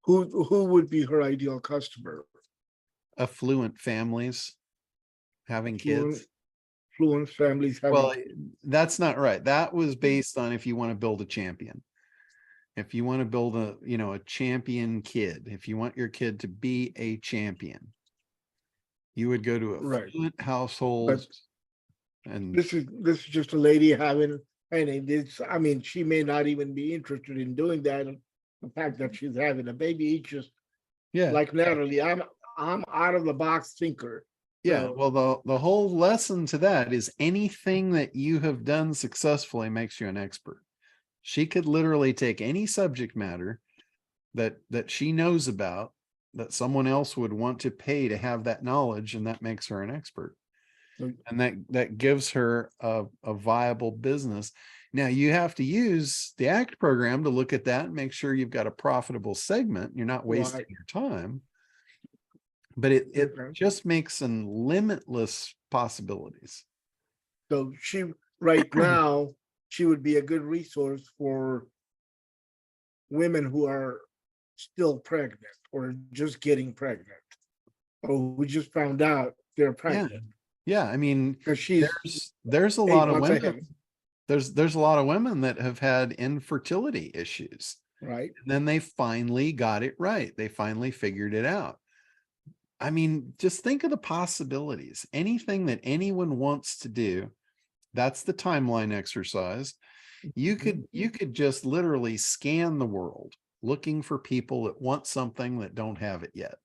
who would be her ideal customer? Affluent families having kids. Fluent families having. Well, that's not right. That was based on if you want to build a champion. If you want to build a champion kid, if you want your kid to be a champion, you would go to affluent households. And This is just a lady having, and it's, I mean, she may not even be interested in doing that. The fact that she's having a baby, it's just like Natalie, I'm out of the box thinker. Yeah, So, well, the whole lesson to that is anything that you have done successfully makes you an expert. She could literally take any subject matter that she knows about that someone else would want to pay to have that knowledge, and that makes her an expert. And that gives her a viable business. Now you have to use the ACT program to look at that and make sure you've got a profitable segment. You're not wasting your time. But it just makes some limitless possibilities. So right now, she would be a good resource for women who are still pregnant or just getting pregnant, or who just found out they're pregnant. Yeah, I mean, she's there's a lot of 8 months women. ahead. There's a lot of women that have had infertility issues. Right. And then they finally got it right. They finally figured it out. I mean, just think of the possibilities. Anything that anyone wants to do, that's the timeline exercise. You could just literally scan the world looking for people that want something that don't have it yet.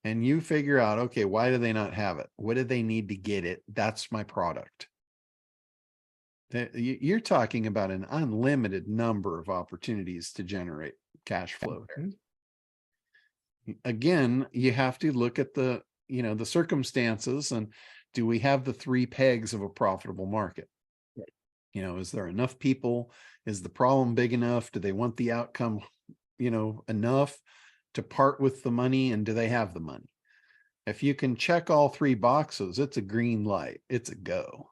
And you figure out, okay, why do they not have it? What do they need to get it? That's my product. You're talking about an unlimited number of opportunities to generate cash flow there. Again, you have to look at the circumstances, and do we have the 3 pegs of a profitable market? Is there enough people? Is the problem big enough? Do they want the outcome, enough to part with the money, and do they have the money? If you can check all 3 boxes, it's a green light. It's a go.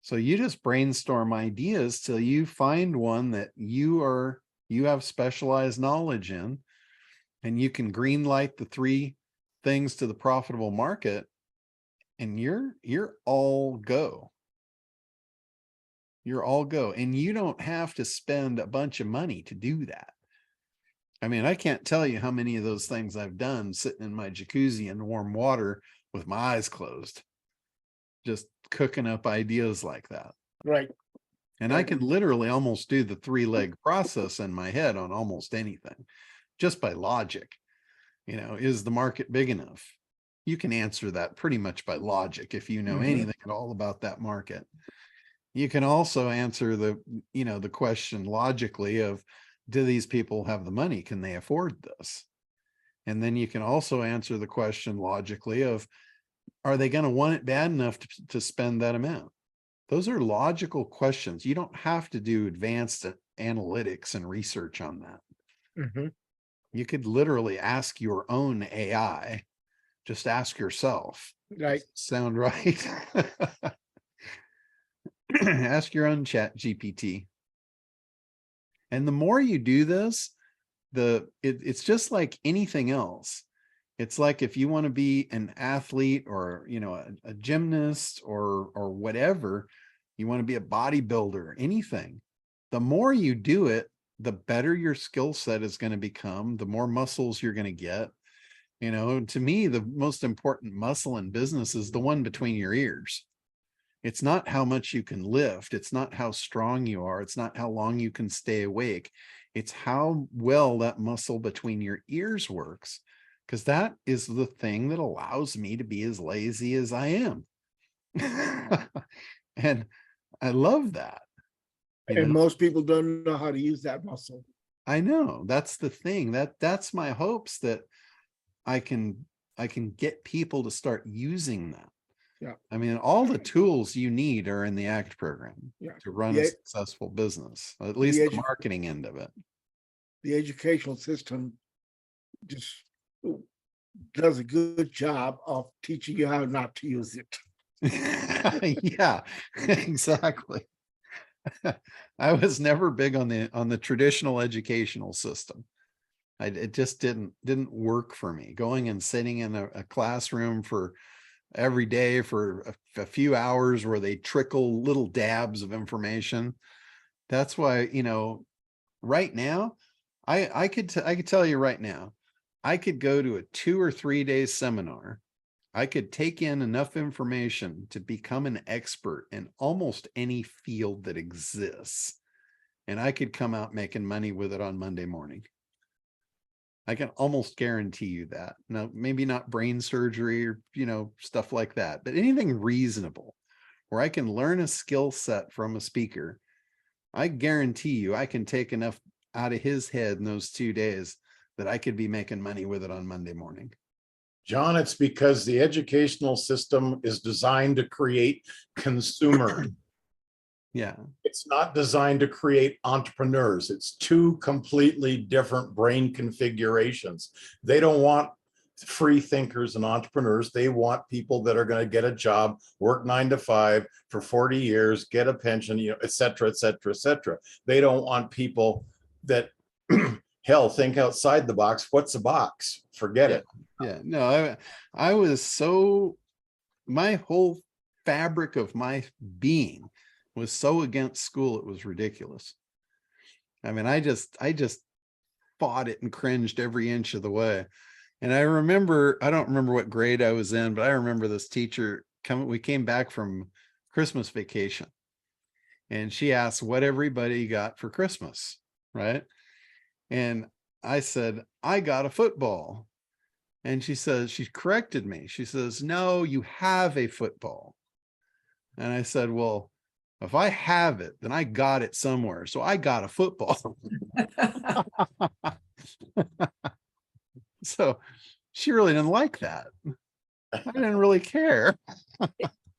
So you just brainstorm ideas till you find one that you have specialized knowledge in, and you can green light the 3 things to the profitable market, and you're all go. You're all go. And you don't have to spend a bunch of money to do that. I mean, I can't tell you how many of those things I've done sitting in my jacuzzi in warm water with my eyes closed, just cooking up ideas like that. Right. And I can literally almost do the 3-leg process in my head on almost anything, just by logic. Is the market big enough? You can answer that pretty much by logic if you know anything at all about that market. You can also answer the question logically of, do these people have the money? Can they afford this? And then you can also answer the question logically of, are they going to want it bad enough to spend that amount? Those are logical questions. You don't have to do advanced analytics and research on that. You could literally ask your own AI. Just ask yourself. Right. Sound right? Ask your own ChatGPT. And the more you do this, it's just like anything else. It's like if you want to be an athlete or a gymnast or whatever, you want to be a bodybuilder, anything. The more you do it, the better your skill set is going to become, the more muscles you're going to get. You know, to me, the most important muscle in business is the one between your ears. It's not how much you can lift. It's not how strong you are. It's not how long you can stay awake. It's how well that muscle between your ears works, because that is the thing that allows me to be as lazy as I am. And I love that. You And know? most people don't know how to use that muscle. I know, that's the thing. That's my hopes, that I can get people to start using that. Yeah. I mean, all the tools you need are in the ACT program Yeah. to run a Yeah. successful business, at least the edu- marketing end of it. The educational system just does a good job of teaching you how not to use it. Yeah, exactly. I was never big on the traditional educational system. It just didn't work for me. Going and sitting in a classroom for every day for a few hours where they trickle little dabs of information. That's why, you know, right now, I could tell you right now, I could go to a 2 or 3 day seminar. I could take in enough information to become an expert in almost any field that exists. And I could come out making money with it on Monday morning. I can almost guarantee you that. Now, maybe not brain surgery or, you know, stuff like that, but anything reasonable where I can learn a skill set from a speaker. I guarantee you I can take enough out of his head in those 2 days that I could be making money with it on Monday morning. John, it's because the educational system is designed to create consumers. Yeah. It's not designed to create entrepreneurs. It's two completely different brain configurations. They don't want free thinkers and entrepreneurs. They want people that are going to get a job, work 9 to 5 for 40 years, get a pension, you know, et cetera, et cetera, et cetera. They don't want people that hell, think outside the box. What's a box? Forget it. Yeah, no, I was so, my whole fabric of my being was so against school, it was ridiculous. I mean, I just fought it and cringed every inch of the way. And I remember, I don't remember what grade I was in, but I remember this teacher we came back from Christmas vacation, and she asked what everybody got for Christmas, right? And I said, I got a football. And she says, she corrected me. She says, no, you have a football. And I said, well, if I have it, then I got it somewhere. So I got a football. So she really didn't like that. I didn't really care.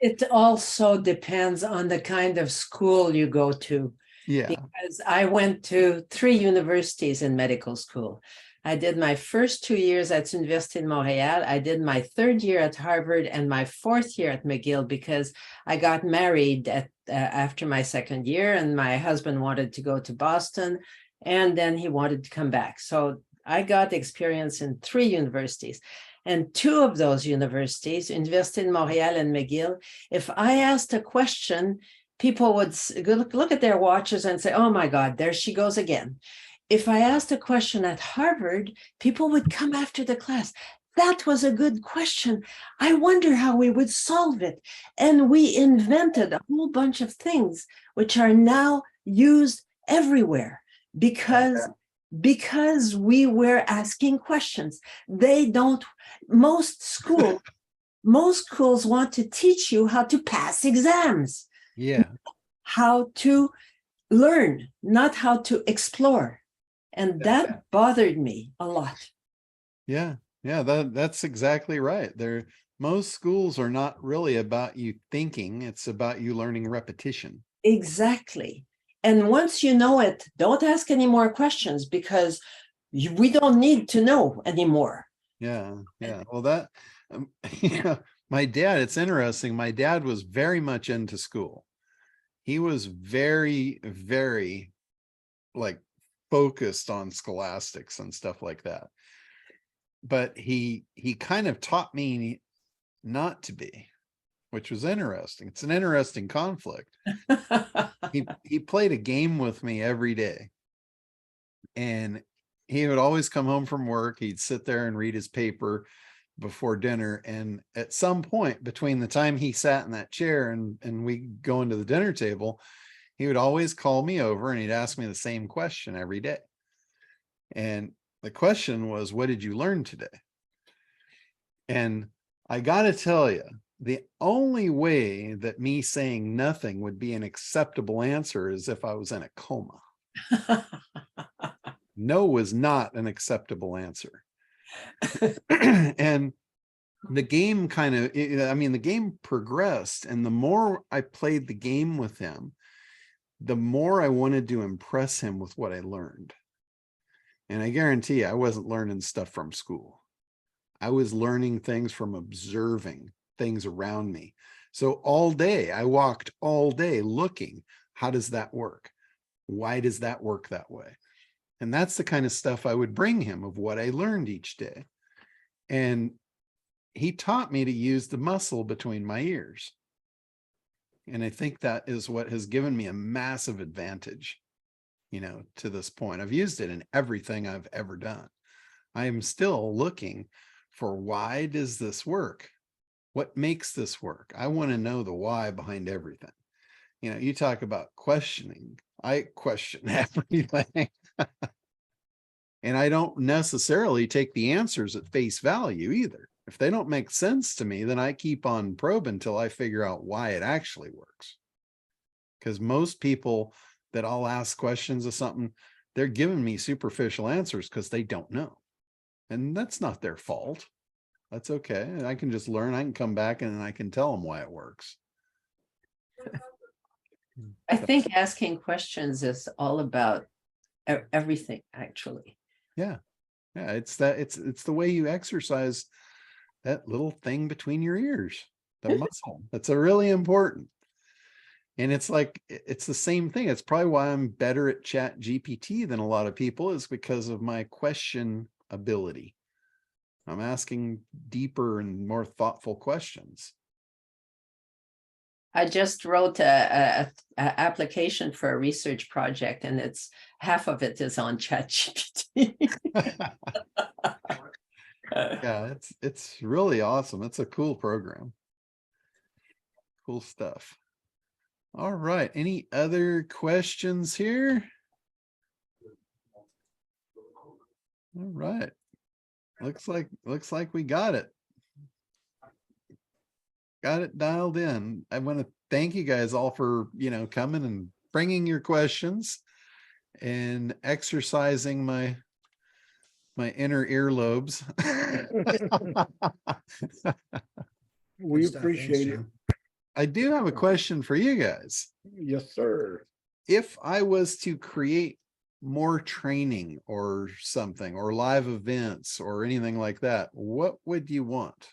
It also depends on the kind of school you go to. Yeah. Because I went to 3 universities in medical school. I did my first 2 years at Université de Montréal. I did my 3rd year at Harvard and my 4th year at McGill, because I got married after my 2nd year, and my husband wanted to go to Boston, and then he wanted to come back. So I got experience in 3 universities. And 2 of those universities, Université de Montréal and McGill, if I asked a question, people would look at their watches and say, oh my God, there she goes again. If I asked a question at Harvard, people would come after the class. That was a good question. I wonder how we would solve it. And we invented a whole bunch of things which are now used everywhere because we were asking questions. Most schools want to teach you how to pass exams. Yeah. How to learn, not how to explore. And that bothered me a lot. Yeah. Yeah. That's exactly right. Most schools are not really about you thinking. It's about you learning repetition. Exactly. And once you know it, don't ask any more questions, because we don't need to know anymore. Yeah. Yeah. Well, my dad, it's interesting. My dad was very much into school. He was very, very like focused on scholastics and stuff like that. But he kind of taught me not to be, which was interesting. It's an interesting conflict. He played a game with me every day. And he would always come home from work. He'd sit there and read his paper before dinner. And at some point between the time he sat in that chair and we go into the dinner table, he would always call me over and he'd ask me the same question every day. And the question was, what did you learn today? And I got to tell you, the only way that me saying nothing would be an acceptable answer is if I was in a coma. No was not an acceptable answer. And the game kind of, I mean, the game progressed, and the more I played the game with him, the more I wanted to impress him with what I learned. And I guarantee you, I wasn't learning stuff from school. I was learning things from observing things around me. So all day, I walked all day looking, how does that work? Why does that work that way? And that's the kind of stuff I would bring him of what I learned each day. And he taught me to use the muscle between my ears. And I think that is what has given me a massive advantage, you know, to this point. I've used it in everything I've ever done. I am still looking for, why does this work? What makes this work? I want to know the why behind everything. You know, you talk about questioning. I question everything. And I don't necessarily take the answers at face value either. If they don't make sense to me, then I keep on probing until I figure out why it actually works. Because most people that I'll ask questions of something, they're giving me superficial answers because they don't know. And that's not their fault. That's okay. I can just learn. I can come back and I can tell them why it works. I think asking questions is all about everything, actually. Yeah. Yeah. It's the way you exercise that little thing between your ears, the muscle. That's a really important. And it's like, it's the same thing. It's probably why I'm better at ChatGPT than a lot of people, is because of my question ability. I'm asking deeper and more thoughtful questions. I just wrote a application for a research project, and it's half of it is on ChatGPT. Yeah, it's really awesome. It's a cool program. Cool stuff. All right. Any other questions here? All right. Looks like we got it. Got it dialed in. I want to thank you guys all for, you know, coming and bringing your questions and exercising my inner earlobes. We appreciate it. I do have a question for you guys. Yes, sir. If I was to create more training or something, or live events or anything like that, what would you want?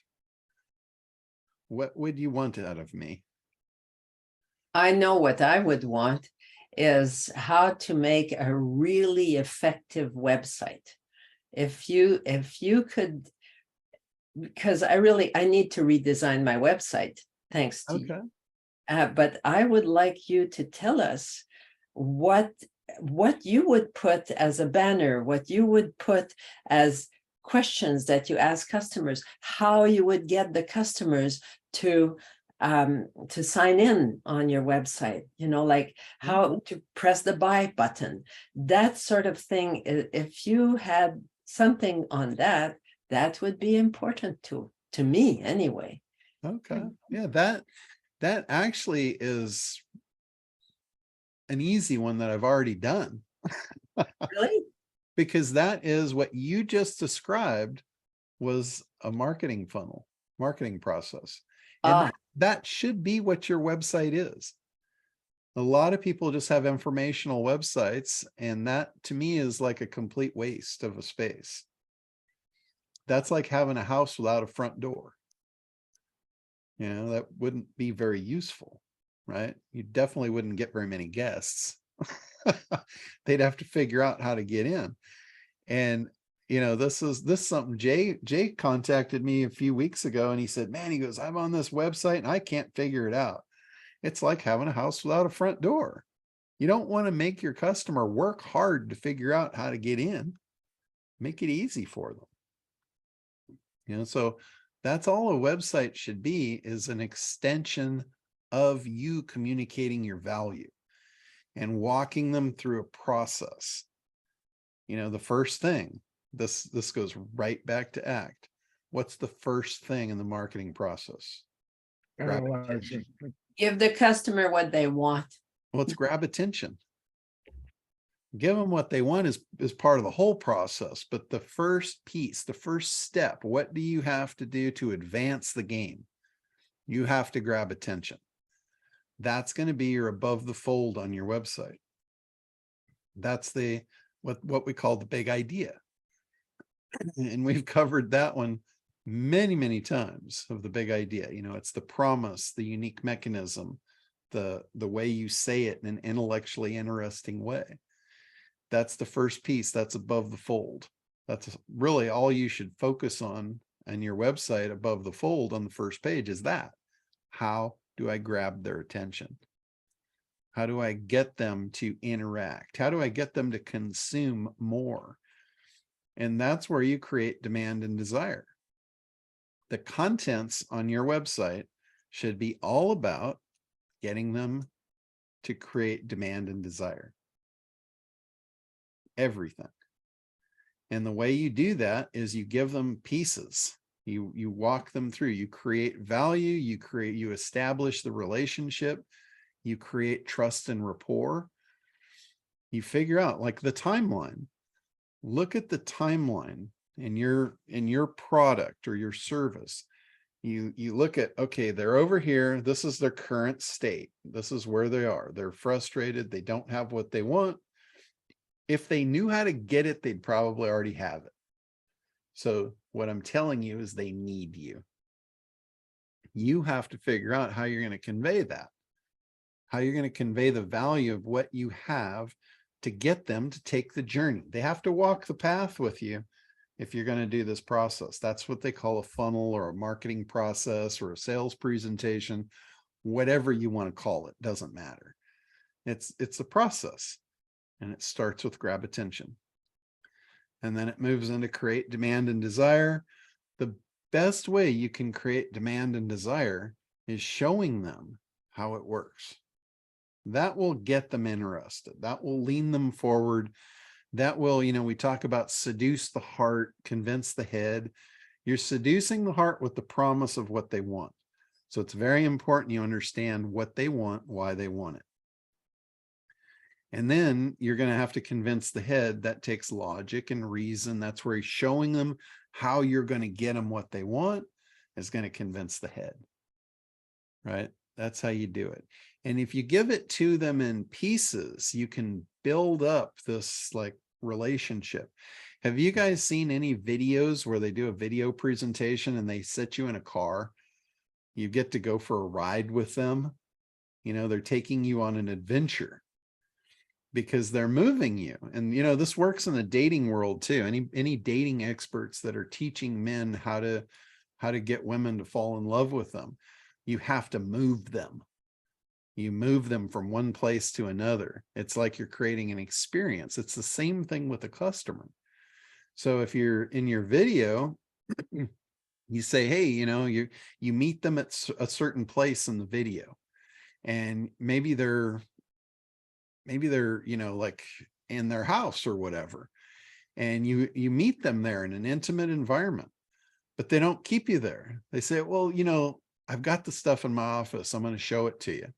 What would you want out of me? I know what I would want is how to make a really effective website. If you could, because I need to redesign my website, thanks to you. But I would like you to tell us what you would put as a banner, what you would put as questions that you ask customers, how you would get the customers to sign in on your website, you know, like how to press the buy button, that sort of thing. If you had something on that, that would be important to me anyway. Okay. Yeah, that actually is an easy one that I've already done. Really? Because that is what you just described, was a marketing funnel, marketing process. And that should be what your website is. A lot of people just have informational websites, and that to me is like a complete waste of a space. That's like having a house without a front door. You know, that wouldn't be very useful, right? You definitely wouldn't get very many guests. They'd have to figure out how to get in. And you know, this is something Jay contacted me a few weeks ago, and he said, man, he goes, I'm on this website and I can't figure it out. It's like having a house without a front door. You don't want to make your customer work hard to figure out how to get in. Make it easy for them. You know, so that's all a website should be, is an extension of you communicating your value and walking them through a process. You know, the first thing, this goes right back to ACT. What's the first thing in the marketing process? Grab attention. Give the customer what they want. Well, it's grab attention. Give them what they want is part of the whole process. But the first piece, the first step, what do you have to do to advance the game? You have to grab attention. That's going to be your above the fold on your website. That's the what we call the big idea. And we've covered that one many, many times, of the big idea. You know, it's the promise, the unique mechanism, the way you say it in an intellectually interesting way. That's the first piece. That's above the fold. That's really all you should focus on your website above the fold on the first page, is that. How do I grab their attention? How do I get them to interact? How do I get them to consume more? And that's where you create demand and desire. The contents on your website should be all about getting them to create demand and desire. Everything. And the way you do that is you give them pieces. You walk them through, you create value, you establish the relationship, you create trust and rapport. You figure out, like, the timeline. Look at the timeline in your product or your service. You look at, okay, they're over here. This is their current state. This is where they are. They're frustrated. They don't have what they want. If they knew how to get it, they'd probably already have it. So what I'm telling you is they need you. You have to figure out how you're going to convey that, how you're going to convey the value of what you have to get them to take the journey. They have to walk the path with you if you're going to do this process. That's what they call a funnel, or a marketing process, or a sales presentation, whatever you want to call it, doesn't matter. It's a process, and it starts with grab attention. And then it moves into create demand and desire. The best way you can create demand and desire is showing them how it works. That will get them interested. That will lean them forward. That will, you know, we talk about seduce the heart, convince the head. You're seducing the heart with the promise of what they want. So it's very important you understand what they want, why they want it. And then you're going to have to convince the head. That takes logic and reason. That's where you're showing them how you're going to get them what they want is going to convince the head, right? That's how you do it. And if you give it to them in pieces, you can build up this like relationship. Have you guys seen any videos where they do a video presentation and they sit you in a car? You get to go for a ride with them. You know, they're taking you on an adventure, because they're moving you. And, you know, this works in the dating world too. Any dating experts that are teaching men how to get women to fall in love with them, you have to move them. You move them from one place to another. It's like you're creating an experience. It's the same thing with a customer. So if you're in your video, you say, hey, you know, you meet them at a certain place in the video, and maybe they're, you know, like in their house or whatever. And you meet them there in an intimate environment, but they don't keep you there. They say, well, you know, I've got the stuff in my office. I'm going to show it to you.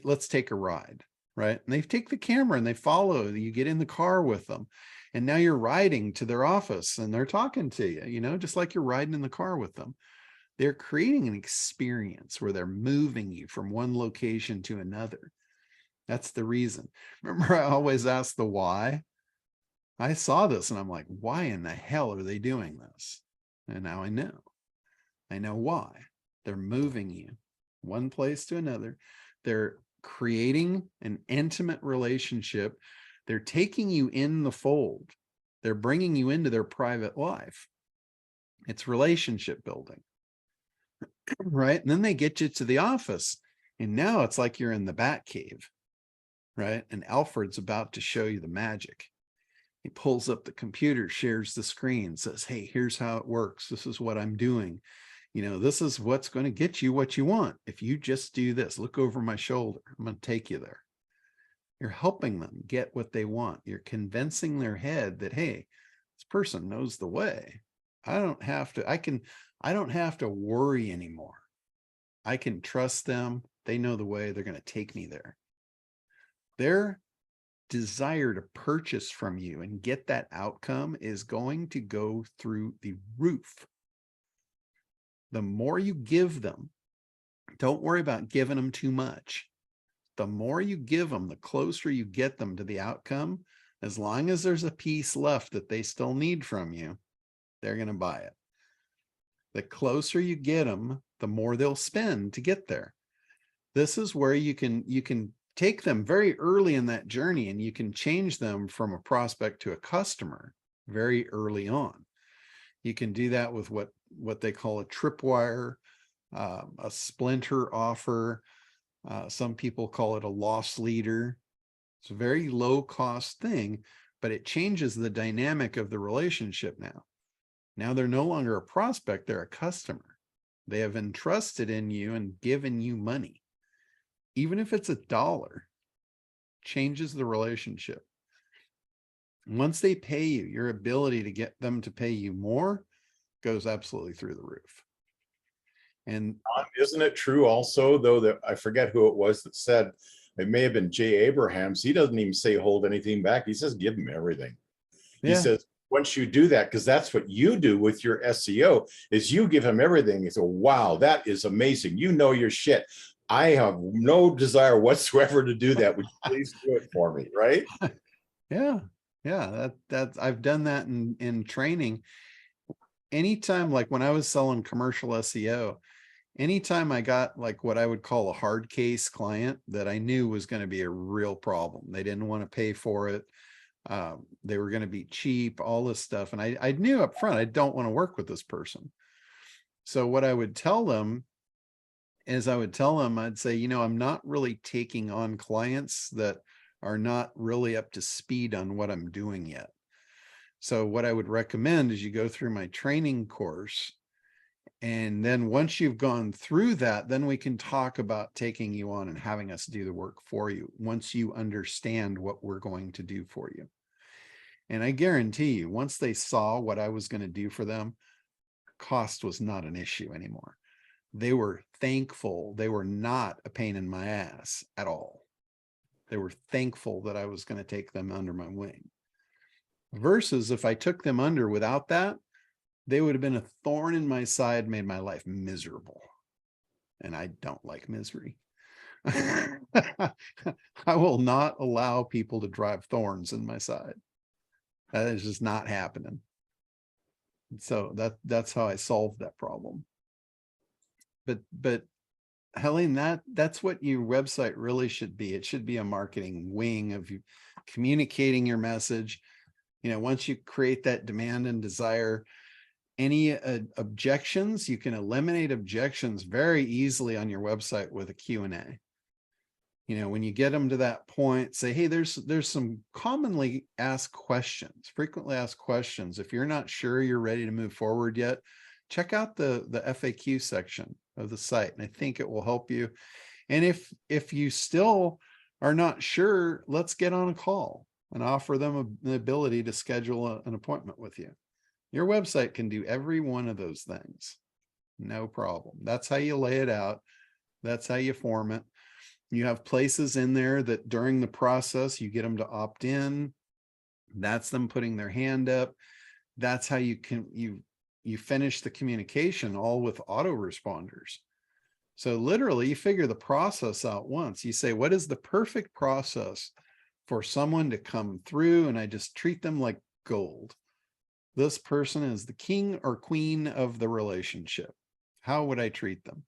Let's take a ride. Right. And they take the camera and they follow. You get in the car with them. And now you're riding to their office and they're talking to you, you know, just like you're riding in the car with them. They're creating an experience where they're moving you from one location to another. That's the reason. Remember, I always ask the why. I saw this and I'm like, why in the hell are they doing this? And now I know. I know why. They're moving you one place to another. They're creating an intimate relationship. They're taking you in the fold. They're bringing you into their private life. It's relationship building, right? And then they get you to the office, and now it's like you're in the Bat Cave, right? And Alfred's about to show you the magic. He pulls up the computer, shares the screen, says, hey, here's how it works. This is what I'm doing. This is what's going to get you what you want. If you just do this, look over my shoulder, I'm going to take you there. You're helping them get what they want. You're convincing their head that, hey, this person knows the way. I don't have to worry anymore. I can trust them. They know the way. They're going to take me there. Their desire to purchase from you and get that outcome is going to go through the roof. The more you give them, don't worry about giving them too much. The more you give them, the closer you get them to the outcome. As long as there's a piece left that they still need from you, they're going to buy it. The closer you get them, the more they'll spend to get there. This is where you can take them very early in that journey, and you can change them from a prospect to a customer very early on. You can do that with what they call a tripwire, a splinter offer. Some people call it a loss leader. It's a very low cost thing, but it changes the dynamic of the relationship now. Now they're no longer a prospect, they're a customer. They have entrusted in you and given you money. Even if it's $1, changes the relationship. Once they pay you, your ability to get them to pay you more goes absolutely through the roof. And isn't it true also, though, that I forget who it was that said, it may have been Jay Abrahams, he doesn't even say hold anything back. He says, give them everything. yeah, He says, once you do that, because that's what you do with your SEO, is you give him everything. It's wow, that is amazing. You know your shit. I have no desire whatsoever to do that. Would you please do it for me? Right? yeah, that's I've done that in training. Anytime, like when I was selling commercial SEO, anytime I got like what I would call a hard case client that I knew was going to be a real problem, they didn't want to pay for it. They were going to be cheap, all this stuff. And I knew up front, I don't want to work with this person. So what I would tell them is I'd say, I'm not really taking on clients that are not really up to speed on what I'm doing yet. So what I would recommend is you go through my training course. And then once you've gone through that, then we can talk about taking you on and having us do the work for you once you understand what we're going to do for you. And I guarantee you, once they saw what I was going to do for them, cost was not an issue anymore. They were thankful. They were not a pain in my ass at all. They were thankful that I was going to take them under my wing. Versus if I took them under without that, they would have been a thorn in my side, made my life miserable. And I don't like misery. I will not allow people to drive thorns in my side. That is just not happening. So that's how I solved that problem. But Helene, that's what your website really should be. It should be a marketing wing of you communicating your message. Once you create that demand and desire, any objections, you can eliminate objections very easily on your website with a Q&A. When you get them to that point, say, hey, there's some commonly asked questions, frequently asked questions. If you're not sure you're ready to move forward yet, check out the FAQ section of the site, and I think it will help you. And if you still are not sure, let's get on a call and offer them the ability to schedule an appointment with you. Your website can do every one of those things. No problem. That's how you lay it out. That's how you form it. You have places in there that during the process, you get them to opt in. That's them putting their hand up. That's how you finish the communication, all with autoresponders. So literally you figure the process out once. You say, what is the perfect process for someone to come through? And I just treat them like gold. This person is the king or queen of the relationship. How would I treat them?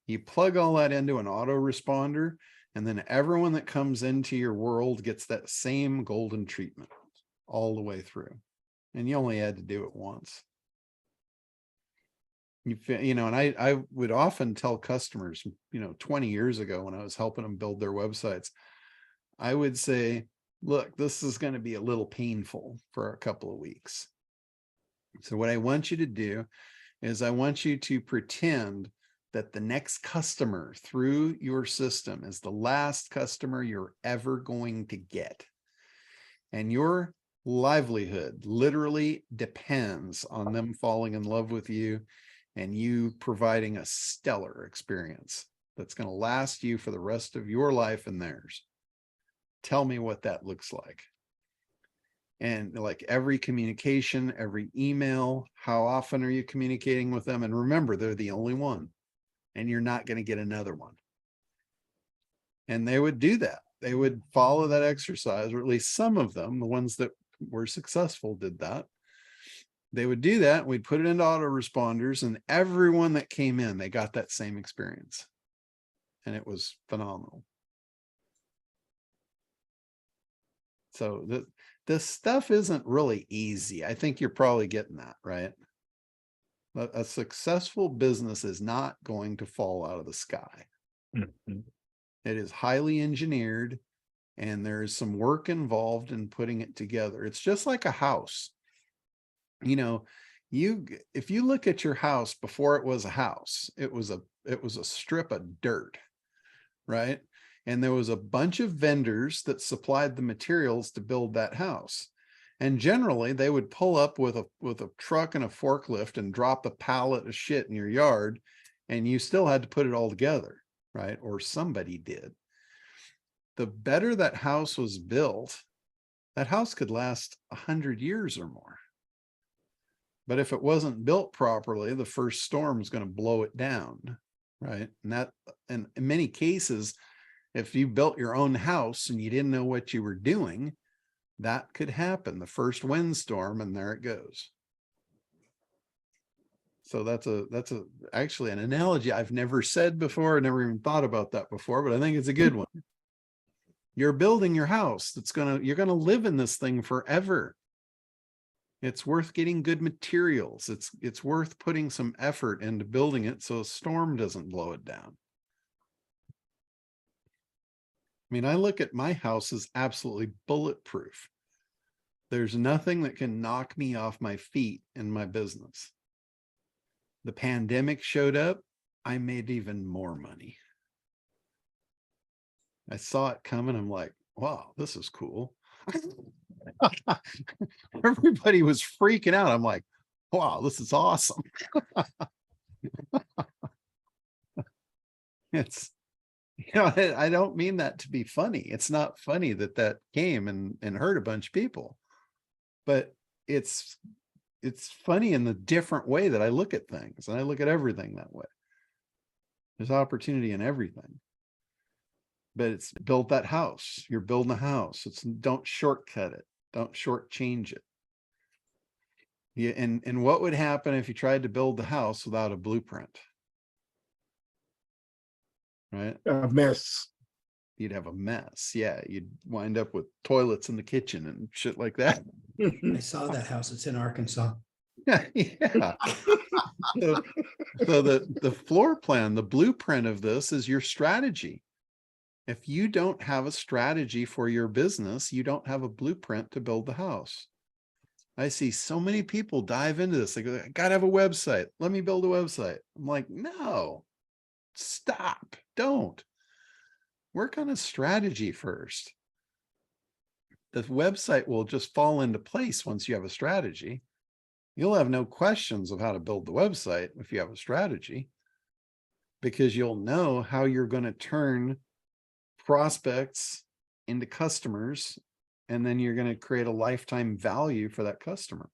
You plug all that into an autoresponder, and then everyone that comes into your world gets that same golden treatment all the way through. And you only had to do it once. And I would often tell customers, 20 years ago when I was helping them build their websites, I would say, look, this is going to be a little painful for a couple of weeks. So what I want you to do is I want you to pretend that the next customer through your system is the last customer you're ever going to get. And your livelihood literally depends on them falling in love with you and you providing a stellar experience that's going to last you for the rest of your life and theirs. Tell me what that looks like. And like every communication, every email, how often are you communicating with them? And remember, they're the only one, and you're not going to get another one. And they would do that. They would follow that exercise, or at least some of them, the ones that were successful did that. They would do that. We'd put it into autoresponders, and everyone that came in, they got that same experience. And it was phenomenal. So this stuff isn't really easy. I think you're probably getting that, right? A successful business is not going to fall out of the sky. Mm-hmm. It is highly engineered, and there is some work involved in putting it together. It's just like a house. You know, if you look at your house before it was a house, it was a strip of dirt, right? And there was a bunch of vendors that supplied the materials to build that house. And generally they would pull up with a truck and a forklift and drop a pallet of shit in your yard, and you still had to put it all together, right? Or somebody did. The better that house was built, that house could last 100 years or more. But if it wasn't built properly, the first storm is going to blow it down, right? And in many cases, if you built your own house and you didn't know what you were doing, that could happen. The first windstorm, and there it goes. So that's actually an analogy I've never said before. I never even thought about that before, but I think it's a good one. You're building your house. You're gonna live in this thing forever. It's worth getting good materials. It's worth putting some effort into building it so a storm doesn't blow it down. I mean, I look at my house as absolutely bulletproof. There's nothing that can knock me off my feet in my business. The pandemic showed up, I made even more money. I saw it coming. I'm like, wow, this is cool. Everybody was freaking out. I'm like, wow, this is awesome. It's, you know, I don't mean that to be funny. It's not funny that came and hurt a bunch of people, but it's funny in the different way that I look at things, and I look at everything that way. There's opportunity in everything, but it's build that house. You're building a house. Don't shortcut it. Don't shortchange it. Yeah, and what would happen if you tried to build the house without a blueprint? Right? A mess. You'd have a mess. Yeah, you'd wind up with toilets in the kitchen and shit like that. I saw that house. It's in Arkansas. Yeah. So the floor plan, the blueprint of this is your strategy. If you don't have a strategy for your business, you don't have a blueprint to build the house. I see so many people dive into this. They go, I gotta have a website. Let me build a website. I'm like, no, stop. Don't. Work on a strategy first. The website will just fall into place once you have a strategy. You'll have no questions of how to build the website if you have a strategy, because you'll know how you're going to turn prospects into customers, and then you're going to create a lifetime value for that customer.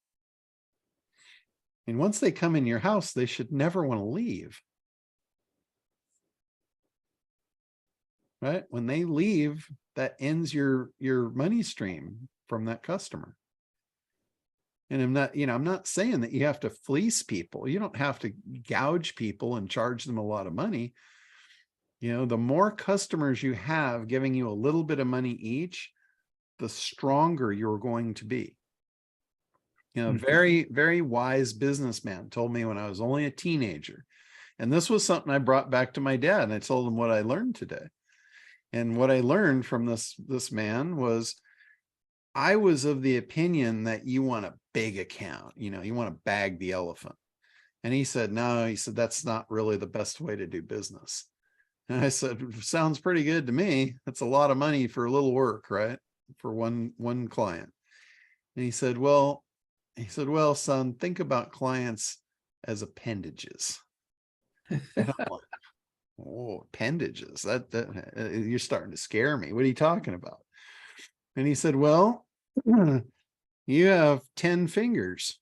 And once they come in your house, they should never want to leave. Right? When they leave, that ends your money stream from that customer. And I'm not saying that you have to fleece people. You don't have to gouge people and charge them a lot of money. You know, the more customers you have giving you a little bit of money each, the stronger you're going to be. You know, very, very wise businessman told me when I was only a teenager, and this was something I brought back to my dad, and I told him what I learned today. And what I learned from this man was, I was of the opinion that you want a big account, you know, you want to bag the elephant. And he said, no, he said, that's not really the best way to do business. And I said, sounds pretty good to me. That's a lot of money for a little work, right? For one client. And he said, well, son, think about clients as appendages. And I'm like, oh, appendages, that you're starting to scare me. What are you talking about? And he said, well, you have 10 fingers.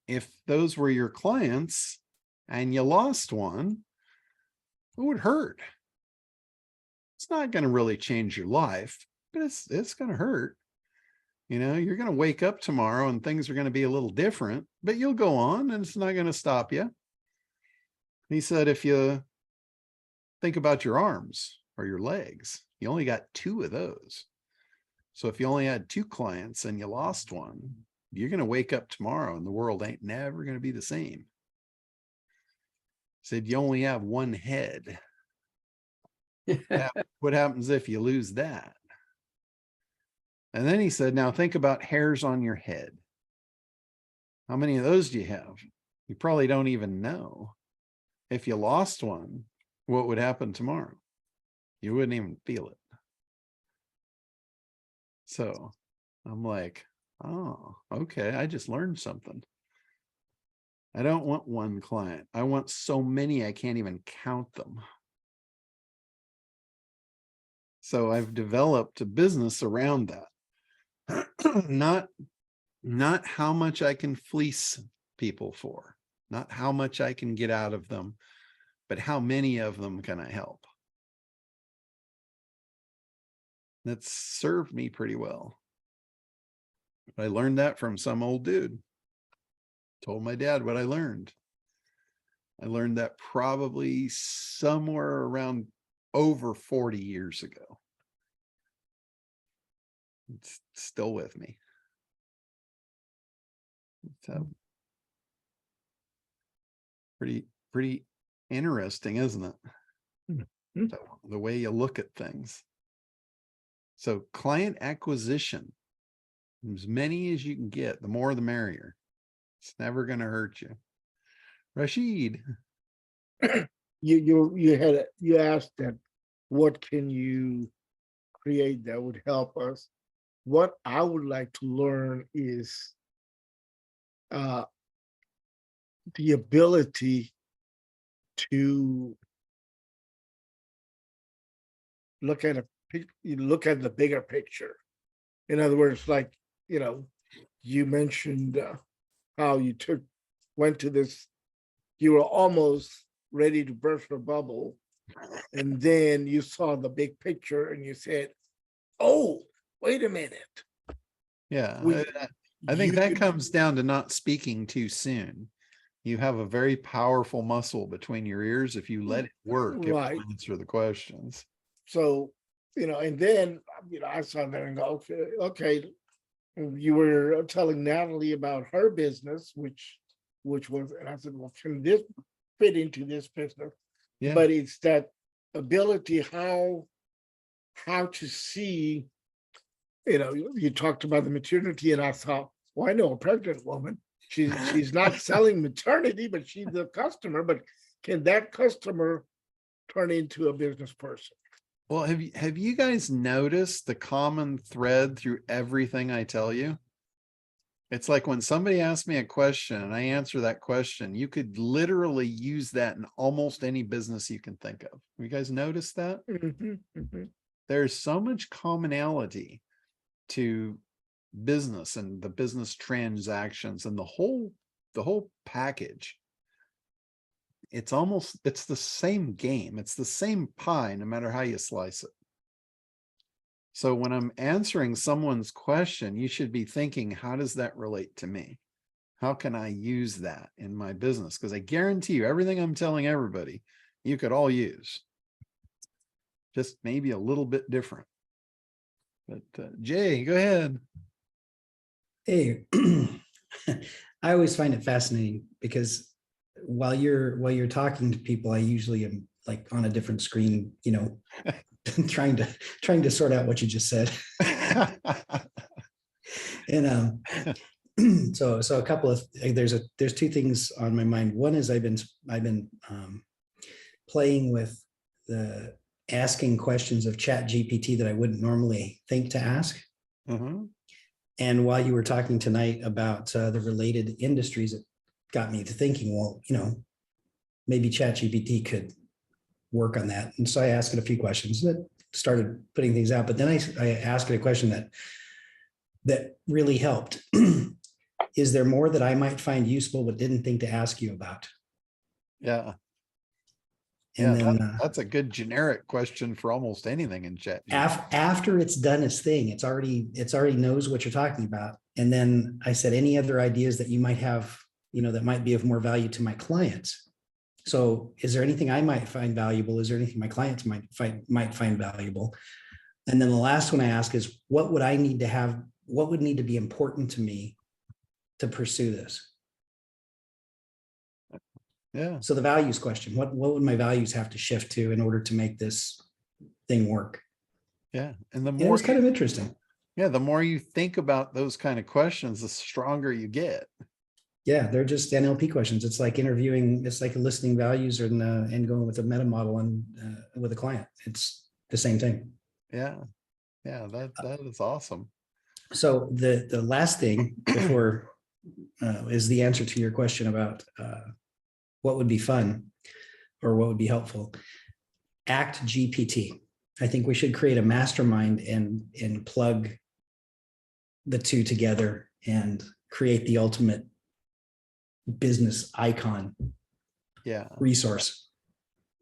If those were your clients and you lost one, it would hurt. It's not going to really change your life, but it's going to hurt. You know, you're going to wake up tomorrow and things are going to be a little different, but you'll go on and it's not going to stop you. He said, if you think about your arms or your legs, you only got 2 of those. So if you only had 2 clients and you lost one, you're going to wake up tomorrow and the world ain't never going to be the same. He said, you only have 1 head. What happens if you lose that? And then he said, now think about hairs on your head. How many of those do you have? You probably don't even know. If you lost one, what would happen tomorrow? You wouldn't even feel it. So I'm like, oh, okay, I just learned something. I don't want 1 client. I want so many I can't even count them. So I've developed a business around that. Not how much I can fleece people for, not how much I can get out of them, but how many of them can I help? That's served me pretty well. I learned that from some old dude. Told my dad what I learned. I learned that probably somewhere around over 40 years ago. It's still with me. So pretty interesting, isn't it? Mm-hmm. So, the way you look at things. So client acquisition, as many as you can get, the more the merrier. It's never going to hurt you. Rashid. You asked that what can you create that would help us? What I would like to learn is the ability to look at the bigger picture. In other words, like, you know, you mentioned how you went to this, you were almost ready to burst a bubble, and then you saw the big picture and you said, oh, wait a minute. Yeah, I think that comes down to not speaking too soon. You have a very powerful muscle between your ears. If you let it work, it will answer the questions. So, you know, and then, you know, I saw that and go, okay. You were telling Natalie about her business, which was, and I said, well, can this fit into this business? Yeah. But it's that ability, how to see, you know, you talked about the maternity, and I thought, well, I know a pregnant woman. She's not selling maternity, but she's the customer. But can that customer turn into a business person? Well, have you guys noticed the common thread through everything I tell you? It's like when somebody asks me a question and I answer that question, you could literally use that in almost any business you can think of. You guys notice that? Mm-hmm, mm-hmm. There's so much commonality to business and the business transactions and the whole package. It's the same game. It's the same pie, no matter how you slice it. So when I'm answering someone's question, you should be thinking, how does that relate to me? How can I use that in my business? Because I guarantee you, everything I'm telling everybody, you could all use. Just maybe a little bit different. But Jay, go ahead. Hey, I always find it fascinating because while you're talking to people, I usually am like on a different screen, you know, trying to sort out what you just said. And so a couple of there's two things on my mind. One is I've been playing with the asking questions of ChatGPT that I wouldn't normally think to ask. Mhm. And while you were talking tonight about the related industries, it got me to thinking, well, maybe ChatGPT could work on that. And so I asked it a few questions that started putting things out. But then I asked it a question that really helped. Is there more that I might find useful but didn't think to ask you about? Yeah. And Yeah, then that's a good generic question for almost anything in chat. after it's done its thing, it's already knows what you're talking about. And then I said, any other ideas that you might have, that might be of more value to my clients? So is there anything I might find valuable? Is there anything my clients might find valuable? And then the last one I ask is, what would I need to have? What would need to be important to me to pursue this? Yeah. So the values question, what would my values have to shift to in order to make this thing work? Yeah. And the And more it was kind of interesting. Yeah, the more you think about those kind of questions, the stronger you get. Yeah, they're just NLP questions. It's like interviewing, it's like listening values and going with a meta model and with a client. It's the same thing. Yeah. Yeah, that is awesome. So the last thing before is the answer to your question about what would be fun or what would be helpful. Act GPT. I think we should create a mastermind and plug the two together and create the ultimate business icon resource.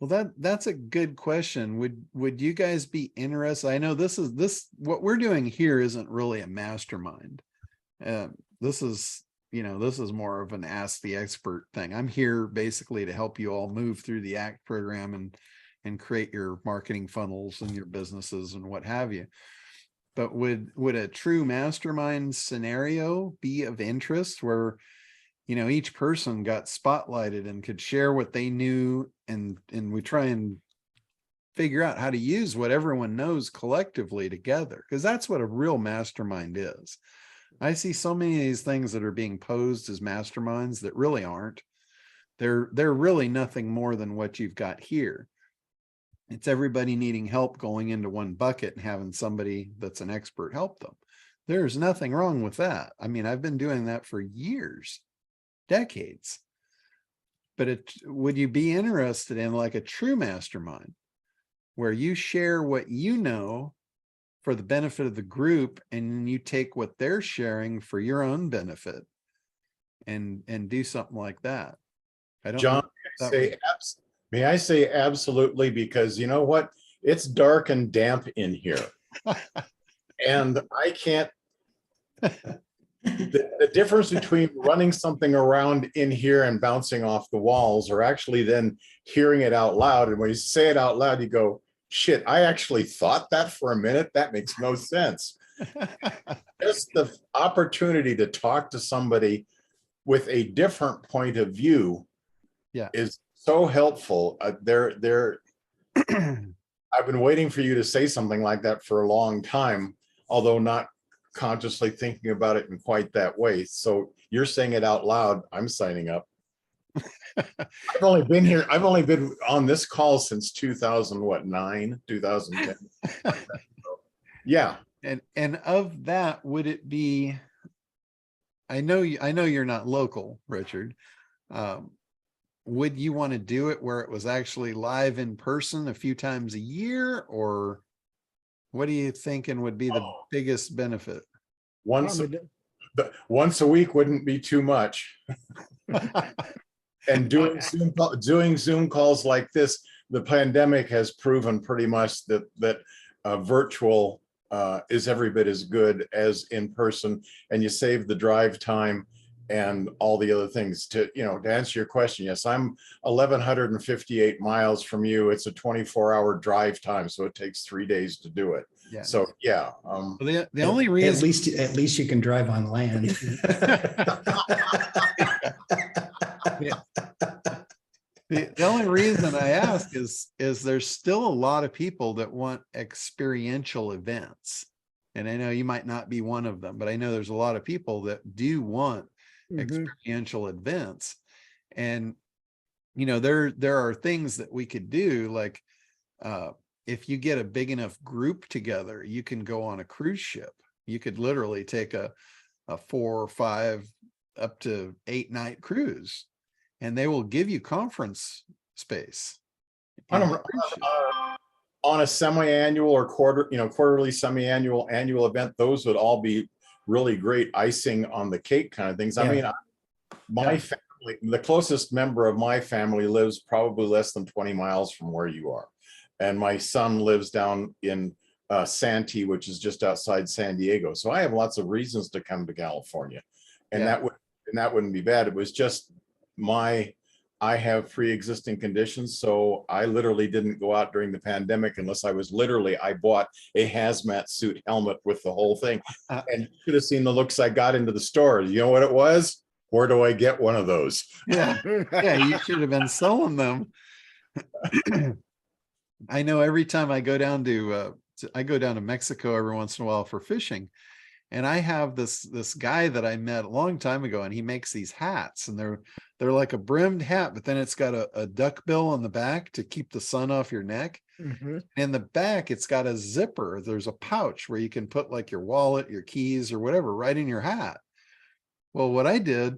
Well, that's a good question. Would you guys be interested? I know this what we're doing here isn't really a mastermind. This is more of an ask the expert thing. I'm here basically to help you all move through the ACT program and create your marketing funnels and your businesses and what have you. But would a true mastermind scenario be of interest where, each person got spotlighted and could share what they knew and we try and figure out how to use what everyone knows collectively together? Because that's what a real mastermind is. I see so many of these things that are being posed as masterminds that really aren't. They're really nothing more than what you've got here. It's everybody needing help going into one bucket and having somebody that's an expert help them. There's nothing wrong with that. I mean, I've been doing that for years, decades. But would you be interested in like a true mastermind where you share what you know for the benefit of the group and you take what they're sharing for your own benefit and do something like that? I don't John, may I say absolutely, because you know what? It's dark and damp in here. And I can't, the difference between running something around in here and bouncing off the walls or actually then hearing it out loud. And when you say it out loud, you go, shit, I actually thought that for a minute. That makes no sense. Just the opportunity to talk to somebody with a different point of view is so helpful. I've been waiting for you to say something like that for a long time, although not consciously thinking about it in quite that way. So you're saying it out loud. I'm signing up. I've only been on this call since 2009, 2010. Yeah. And of that, would it be, I know you're not local, Richard. Would you want to do it where it was actually live in person a few times a year, or what are you thinking would be the biggest benefit? Once a week wouldn't be too much. And doing Zoom calls like this, the pandemic has proven pretty much that virtual is every bit as good as in person, and you save the drive time and all the other things. To answer your question, yes, I'm 1,158 miles from you. It's a 24-hour drive time, so it takes 3 days to do it. Yeah. So yeah. The only reason, at least you can drive on land. The only reason I ask is there's still a lot of people that want experiential events. And I know you might not be one of them, but I know there's a lot of people that do want experiential events. And, you know, there are things that we could do, like if you get a big enough group together, you can go on a cruise ship. You could literally take a 4 or 5 up to 8 night cruise, and they will give you conference space on a semi-annual or quarterly, semi-annual, annual event. Those would all be really great icing on the cake kind of things. I mean, my family, the closest member of my family lives probably less than 20 miles from where you are. And my son lives down in Santee, which is just outside San Diego. So I have lots of reasons to come to California, and that wouldn't be bad. It was just I have pre-existing conditions, so I literally didn't go out during the pandemic unless I bought a hazmat suit helmet with the whole thing. And you could have seen the looks I got into the store. You know what it was? Where do I get one of those? Yeah, you should have been selling them. I know every time I go down to Mexico every once in a while for fishing, and I have this guy that I met a long time ago, and he makes these hats, and they're like a brimmed hat, but then it's got a duck bill on the back to keep the sun off your neck. In the back, it's got a zipper. There's a pouch where you can put like your wallet, your keys, or whatever right in your hat. Well, what I did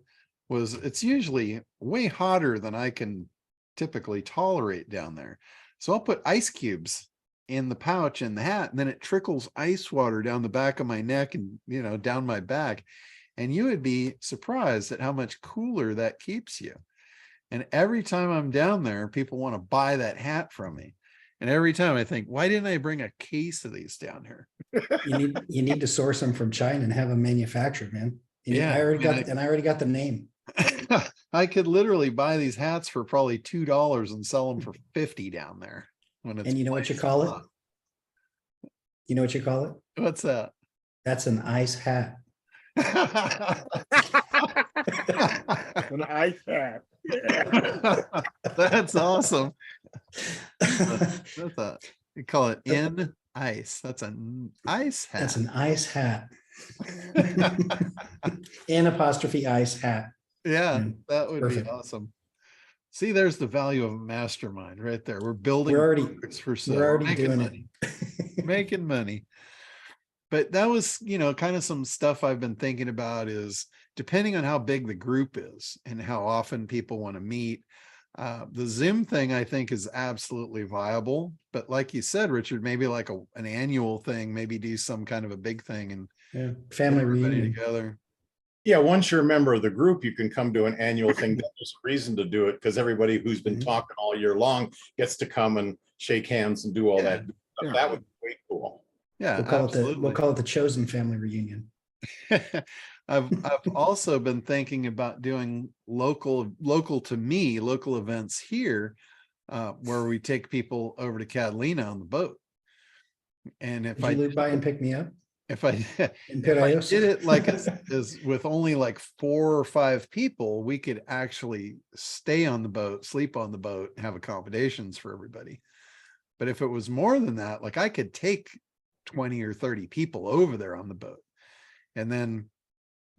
was, it's usually way hotter than I can typically tolerate down there. So I'll put ice cubes in the pouch in the hat, and then it trickles ice water down the back of my neck and, you know, down my back. And you would be surprised at how much cooler that keeps you. And every time I'm down there, people want to buy that hat from me. And every time I think, why didn't I bring a case of these down here? You need to source them from China and have them manufactured, man. I already got the name. I could literally buy these hats for probably $2 and sell them for $50 down there. And you know what you call it? You know what you call it? What's that? That's an ice hat. An ice hat. That's awesome. You call it in ice. That's an ice hat. That's an ice hat. N apostrophe ice hat. Yeah, that would be awesome. See, there's the value of a mastermind right there. We're building. We're already making doing money. Making money. But that was, you know, kind of some stuff I've been thinking about, is depending on how big the group is and how often people want to meet. The Zoom thing, I think, is absolutely viable. But like you said, Richard, maybe like an annual thing, maybe do some kind of a big thing and family reunion together. Yeah, once you're a member of the group, you can come to an annual thing. There's a reason to do it, because everybody who's been talking all year long gets to come and shake hands and do all that. That would be way cool. Yeah, we'll call it the chosen family reunion. I've also been thinking about doing local events here, where we take people over to Catalina on the boat. And if I live by and pick me up, if I did it like as with only like 4 or 5 people, we could actually stay on the boat, sleep on the boat, have accommodations for everybody. But if it was more than that, like I could take 20 or 30 people over there on the boat, and then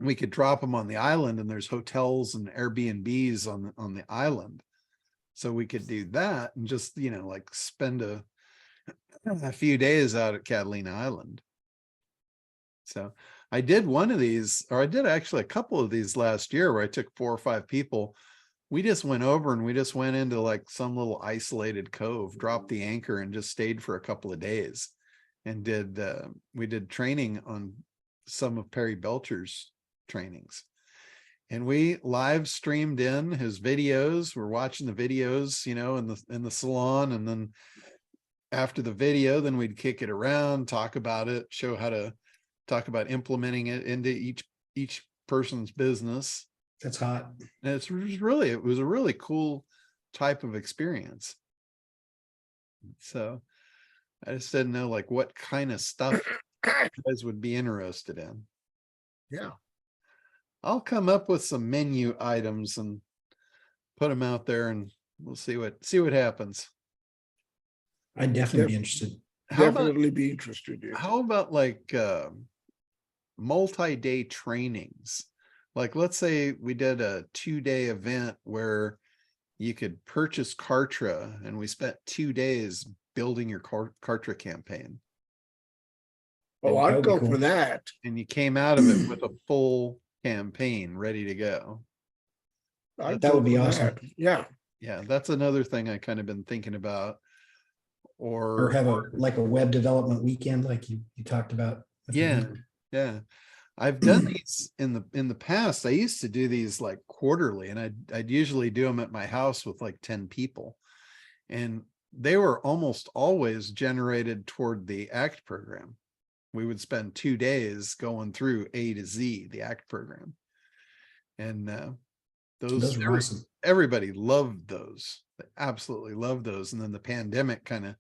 we could drop them on the island, and there's hotels and Airbnbs on the island. So we could do that and just, you know, like spend a few days out at Catalina Island. So I did one of these, or I did actually a couple of these last year, where I took 4 or 5 people. We just went over and we just went into like some little isolated cove, dropped the anchor, and just stayed for a couple of days. And we did training on some of Perry Belcher's trainings, and we live streamed in his videos. We're watching the videos, you know, in the salon, and then after the video, then we'd kick it around, talk about it, show how to talk about implementing it into each person's business. That's hot. And it was a really cool type of experience. So I just didn't know like what kind of stuff you guys would be interested in. Yeah. I'll come up with some menu items and put them out there, and we'll see what happens. I'd definitely be interested. How about, definitely be interested in. how about like multi-day trainings? Like, let's say we did a 2-day event where you could purchase Kartra, and we spent 2 days building your Kartra campaign. Oh, That I'd would be go cool. for that. And you came out of it with a full campaign ready to go. I'd That go would be for awesome. that. Yeah. Yeah, that's another thing I kind of been thinking about. Or have a like a web development weekend like you talked about. with the yeah, group. yeah. I've done these in the past. I used to do these like quarterly, and I'd usually do them at my house with like 10 people. And they were almost always generated toward the ACT program. We would spend 2 days going through A to Z, the ACT program. And Those were awesome. everybody loved those. They absolutely loved those. And then the pandemic kind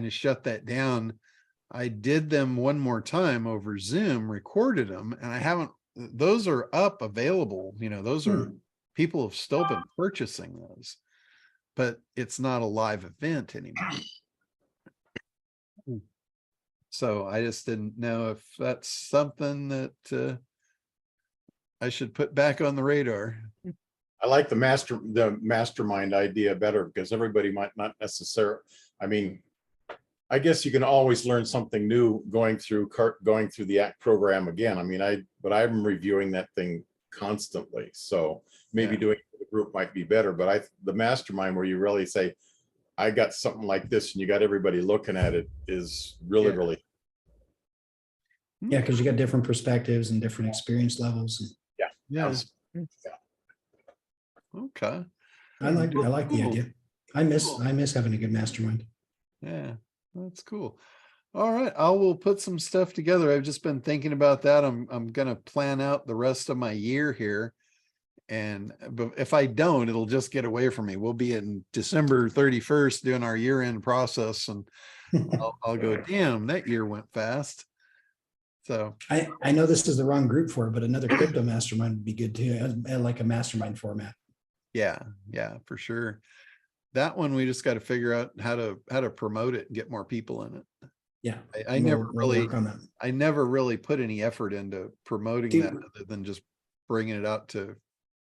of shut that down. I did them one more time over Zoom, recorded them, and I haven't, those are up available. You know, those are, people have still been purchasing those, but it's not a live event anymore. So I just didn't know if that's something that I should put back on the radar. I like the mastermind idea better, because everybody might not necessarily, I mean, I guess you can always learn something new going through the ACT program again. I mean, but I'm reviewing that thing constantly. So maybe doing it with a group might be better, but the mastermind where you really say, I got something like this, and you got everybody looking at it, is really, really. Yeah, because you got different perspectives and different experience levels. Yeah. Okay. I like the Cool. idea. I miss having a good mastermind. Yeah, that's cool. All right, I will put some stuff together. I've just been thinking about that. I'm gonna plan out the rest of my year here, but if I don't, it'll just get away from me. We'll be in December 31st doing our year-end process, and I'll go, damn, that year went fast. So I know this is the wrong group for it, but another crypto mastermind would be good too. I like a mastermind format. yeah, for sure. That one, we just got to figure out how to promote it and get more people in it. Yeah, I we'll work on that. I never really put any effort into promoting that other than just bringing it out to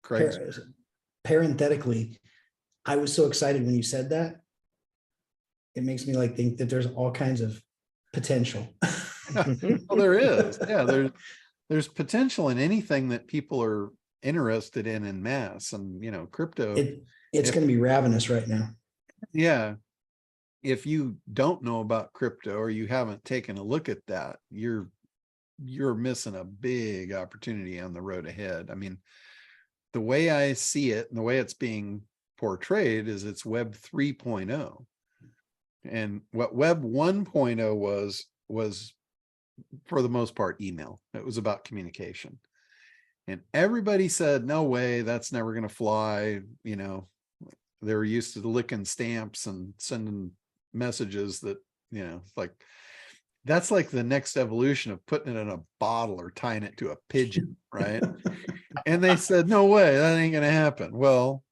Craigslist. Parenthetically, I was so excited when you said that. It makes me like think that there's all kinds of potential. Well, there is. Yeah, there's potential in anything that people are interested in mass, and you know, crypto. It's going to be ravenous right now. Yeah. If you don't know about crypto, or you haven't taken a look at that, you're missing a big opportunity on the road ahead. I mean, the way I see it and the way it's being portrayed is it's Web 3.0. And what Web 1.0 was for the most part email. It was about communication. And everybody said, no way, that's never going to fly. You know, they were used to licking stamps and sending messages that, you know, like, that's like the next evolution of putting it in a bottle or tying it to a pigeon, right? And they said, no way, that ain't going to happen. Well,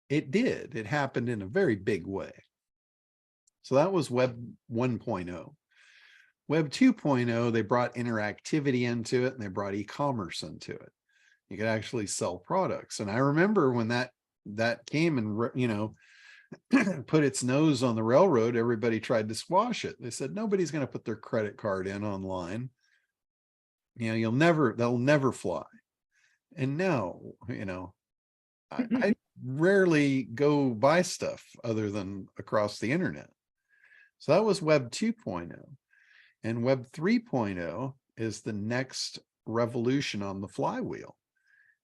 it did. It happened in a very big way. So that was Web 1.0. Web 2.0, they brought interactivity into it, and they brought e-commerce into it. You could actually sell products. And I remember when that came and, you know, put its nose on the railroad, everybody tried to squash it. They said, nobody's going to put their credit card in online. You know, they'll never fly. And now, you know, I rarely go buy stuff other than across the internet. So that was Web 2.0. And Web 3.0 is the next revolution on the flywheel.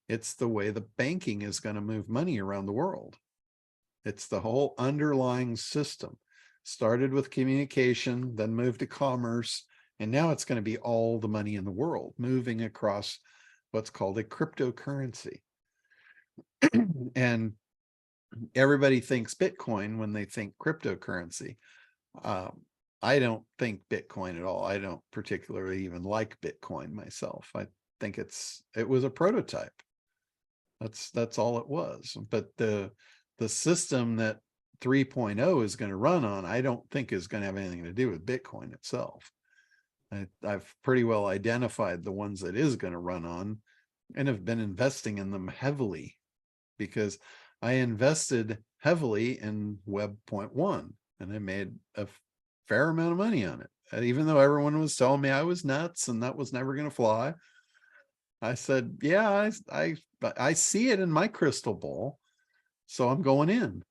It's the way the banking is going to move money around the world. It's the whole underlying system. Started with communication, then moved to commerce, and now it's going to be all the money in the world moving across what's called a cryptocurrency. And everybody thinks Bitcoin when they think cryptocurrency. I don't think Bitcoin at all. I don't particularly even like Bitcoin myself. I think it was a prototype. That's all it was. But the system that 3.0 is going to run on, I don't think is going to have anything to do with Bitcoin itself. I've pretty well identified the ones that is going to run on and have been investing in them heavily, because I invested heavily in Web 0.1 and I made a fair amount of money on it. And even though everyone was telling me I was nuts and that was never going to fly, I said, yeah, I see it in my crystal ball, so I'm going in.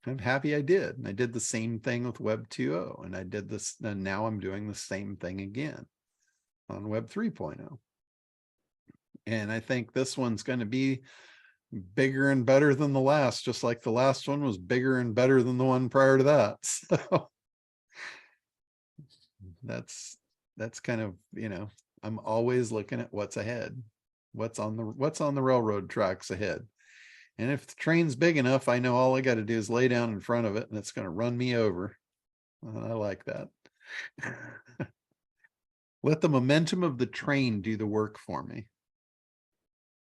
I'm happy I did. And I did the same thing with Web 2.0, and I did this, and now I'm doing the same thing again on Web 3.0. And I think this one's going to be bigger and better than the last, just like the last one was bigger and better than the one prior to that. So that's kind of, I'm always looking at what's ahead, what's on the railroad tracks ahead. And if the train's big enough, I know all I got to do is lay down in front of it and it's going to run me over. I like that. Let the momentum of the train do the work for me.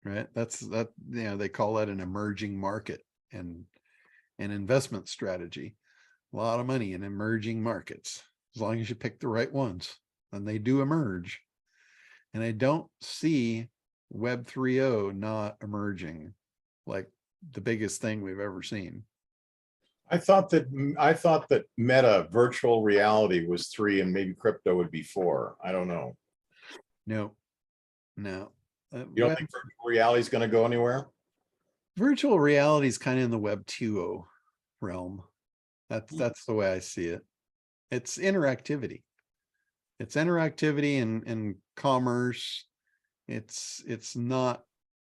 Right? They call that an emerging market and an investment strategy. A lot of money in emerging markets, as long as you pick the right ones, and they do emerge. And I don't see Web 3.0 not emerging like the biggest thing we've ever seen. I thought that Meta virtual reality was 3 and maybe crypto would be 4. I don't know. No. You don't think virtual reality is going to go anywhere? Virtual reality is kind of in the Web 2.0 realm. That's the way I see it. It's interactivity. It's interactivity and commerce. It's not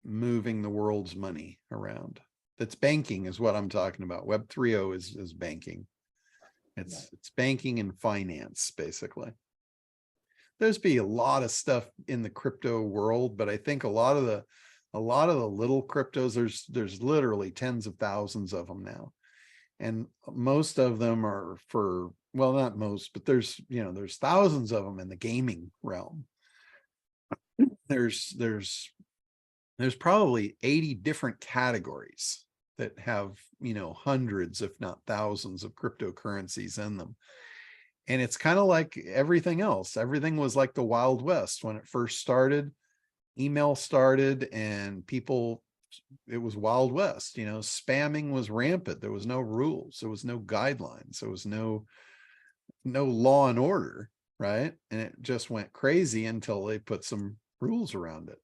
moving the world's money around. That's banking is what I'm talking about. Web 3.0 is banking. It's banking and finance, basically. There's be a lot of stuff in the crypto world, but I think a lot of the little cryptos, there's literally tens of thousands of them now. And most of them are for, well, not most, but there's thousands of them in the gaming realm. There's probably 80 different categories that have, hundreds, if not thousands of cryptocurrencies in them. And it's kind of like everything else. Everything was like the Wild West when it first started. Email started and it was Wild West, spamming was rampant. There was no rules. There was no guidelines. There was no law and order, right? And it just went crazy until they put some rules around it.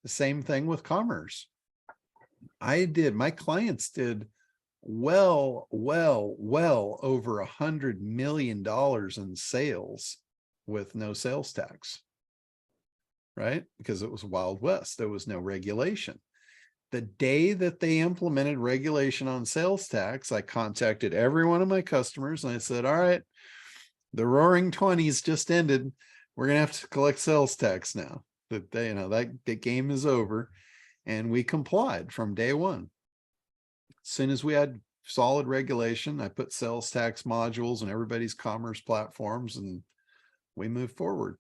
The same thing with commerce. My clients did well over $100 million in sales with no sales tax, right? Because it was Wild West. There was no regulation. The day that they implemented regulation on sales tax, I contacted every one of my customers and I said, all right, the roaring 20s just ended. We're going to have to collect sales tax now. That the game is over. And we complied from day one. As soon as we had solid regulation, I put sales tax modules in everybody's commerce platforms and we moved forward.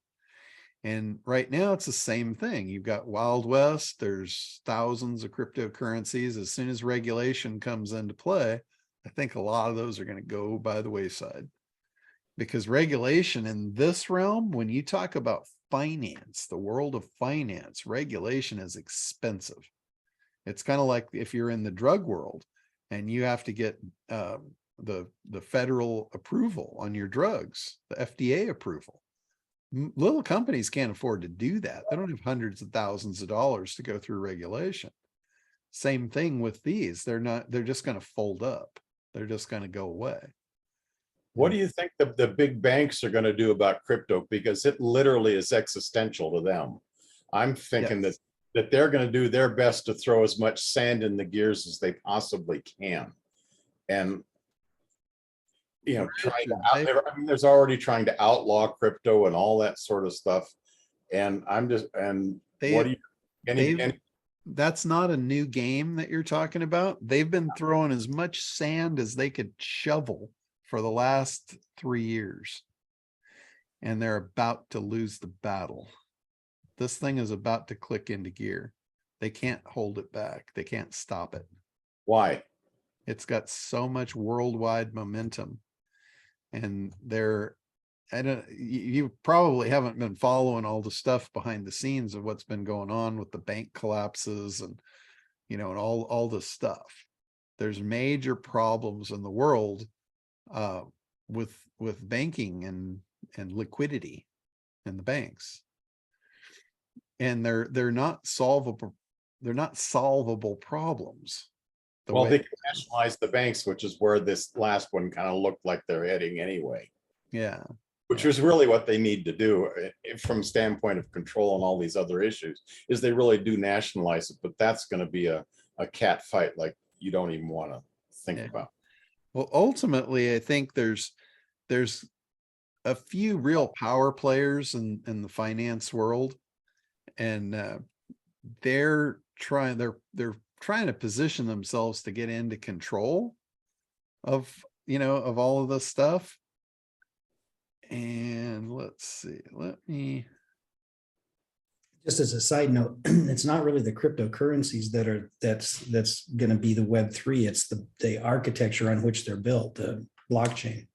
And right now it's the same thing. You've got Wild West, there's thousands of cryptocurrencies. As soon as regulation comes into play, I think a lot of those are going to go by the wayside. Because regulation in this realm, when you talk about finance, the world of finance, regulation is expensive. It's kind of like if you're in the drug world and you have to get the federal approval on your drugs, the FDA approval. Little companies can't afford to do that. They don't have hundreds of thousands of dollars to go through regulation. Same thing with these. They're just going to fold up. They're just going to go away. What do you think the big banks are going to do about crypto? Because it literally is existential to them. I'm thinking that they're going to do their best to throw as much sand in the gears as they possibly can. And, there's already trying to outlaw crypto and all that sort of stuff. And that's not a new game that you're talking about. They've been throwing as much sand as they could shovel for the last 3 years, and they're about to lose the battle. This thing is about to click into gear. They can't hold it back. They can't stop it. Why? It's got so much worldwide momentum. And you probably haven't been following all the stuff behind the scenes of what's been going on with the bank collapses and, you know, and all this stuff. There's major problems in the world with banking and liquidity in the banks. And they're not solvable. They're not solvable problems. Well, they can nationalize the banks, which is where this last one kind of looked like they're heading anyway. Yeah. Which is really what they need to do from standpoint of control and all these other issues, is they really do nationalize it, but that's going to be a cat fight like you don't even want to think about. Well, ultimately, I think there's a few real power players in the finance world, and they're trying to position themselves to get into control of, you know, of all of this stuff. And let's see, Just as a side note, it's not really the cryptocurrencies that's going to be the Web3. It's the architecture on which they're built, the blockchain.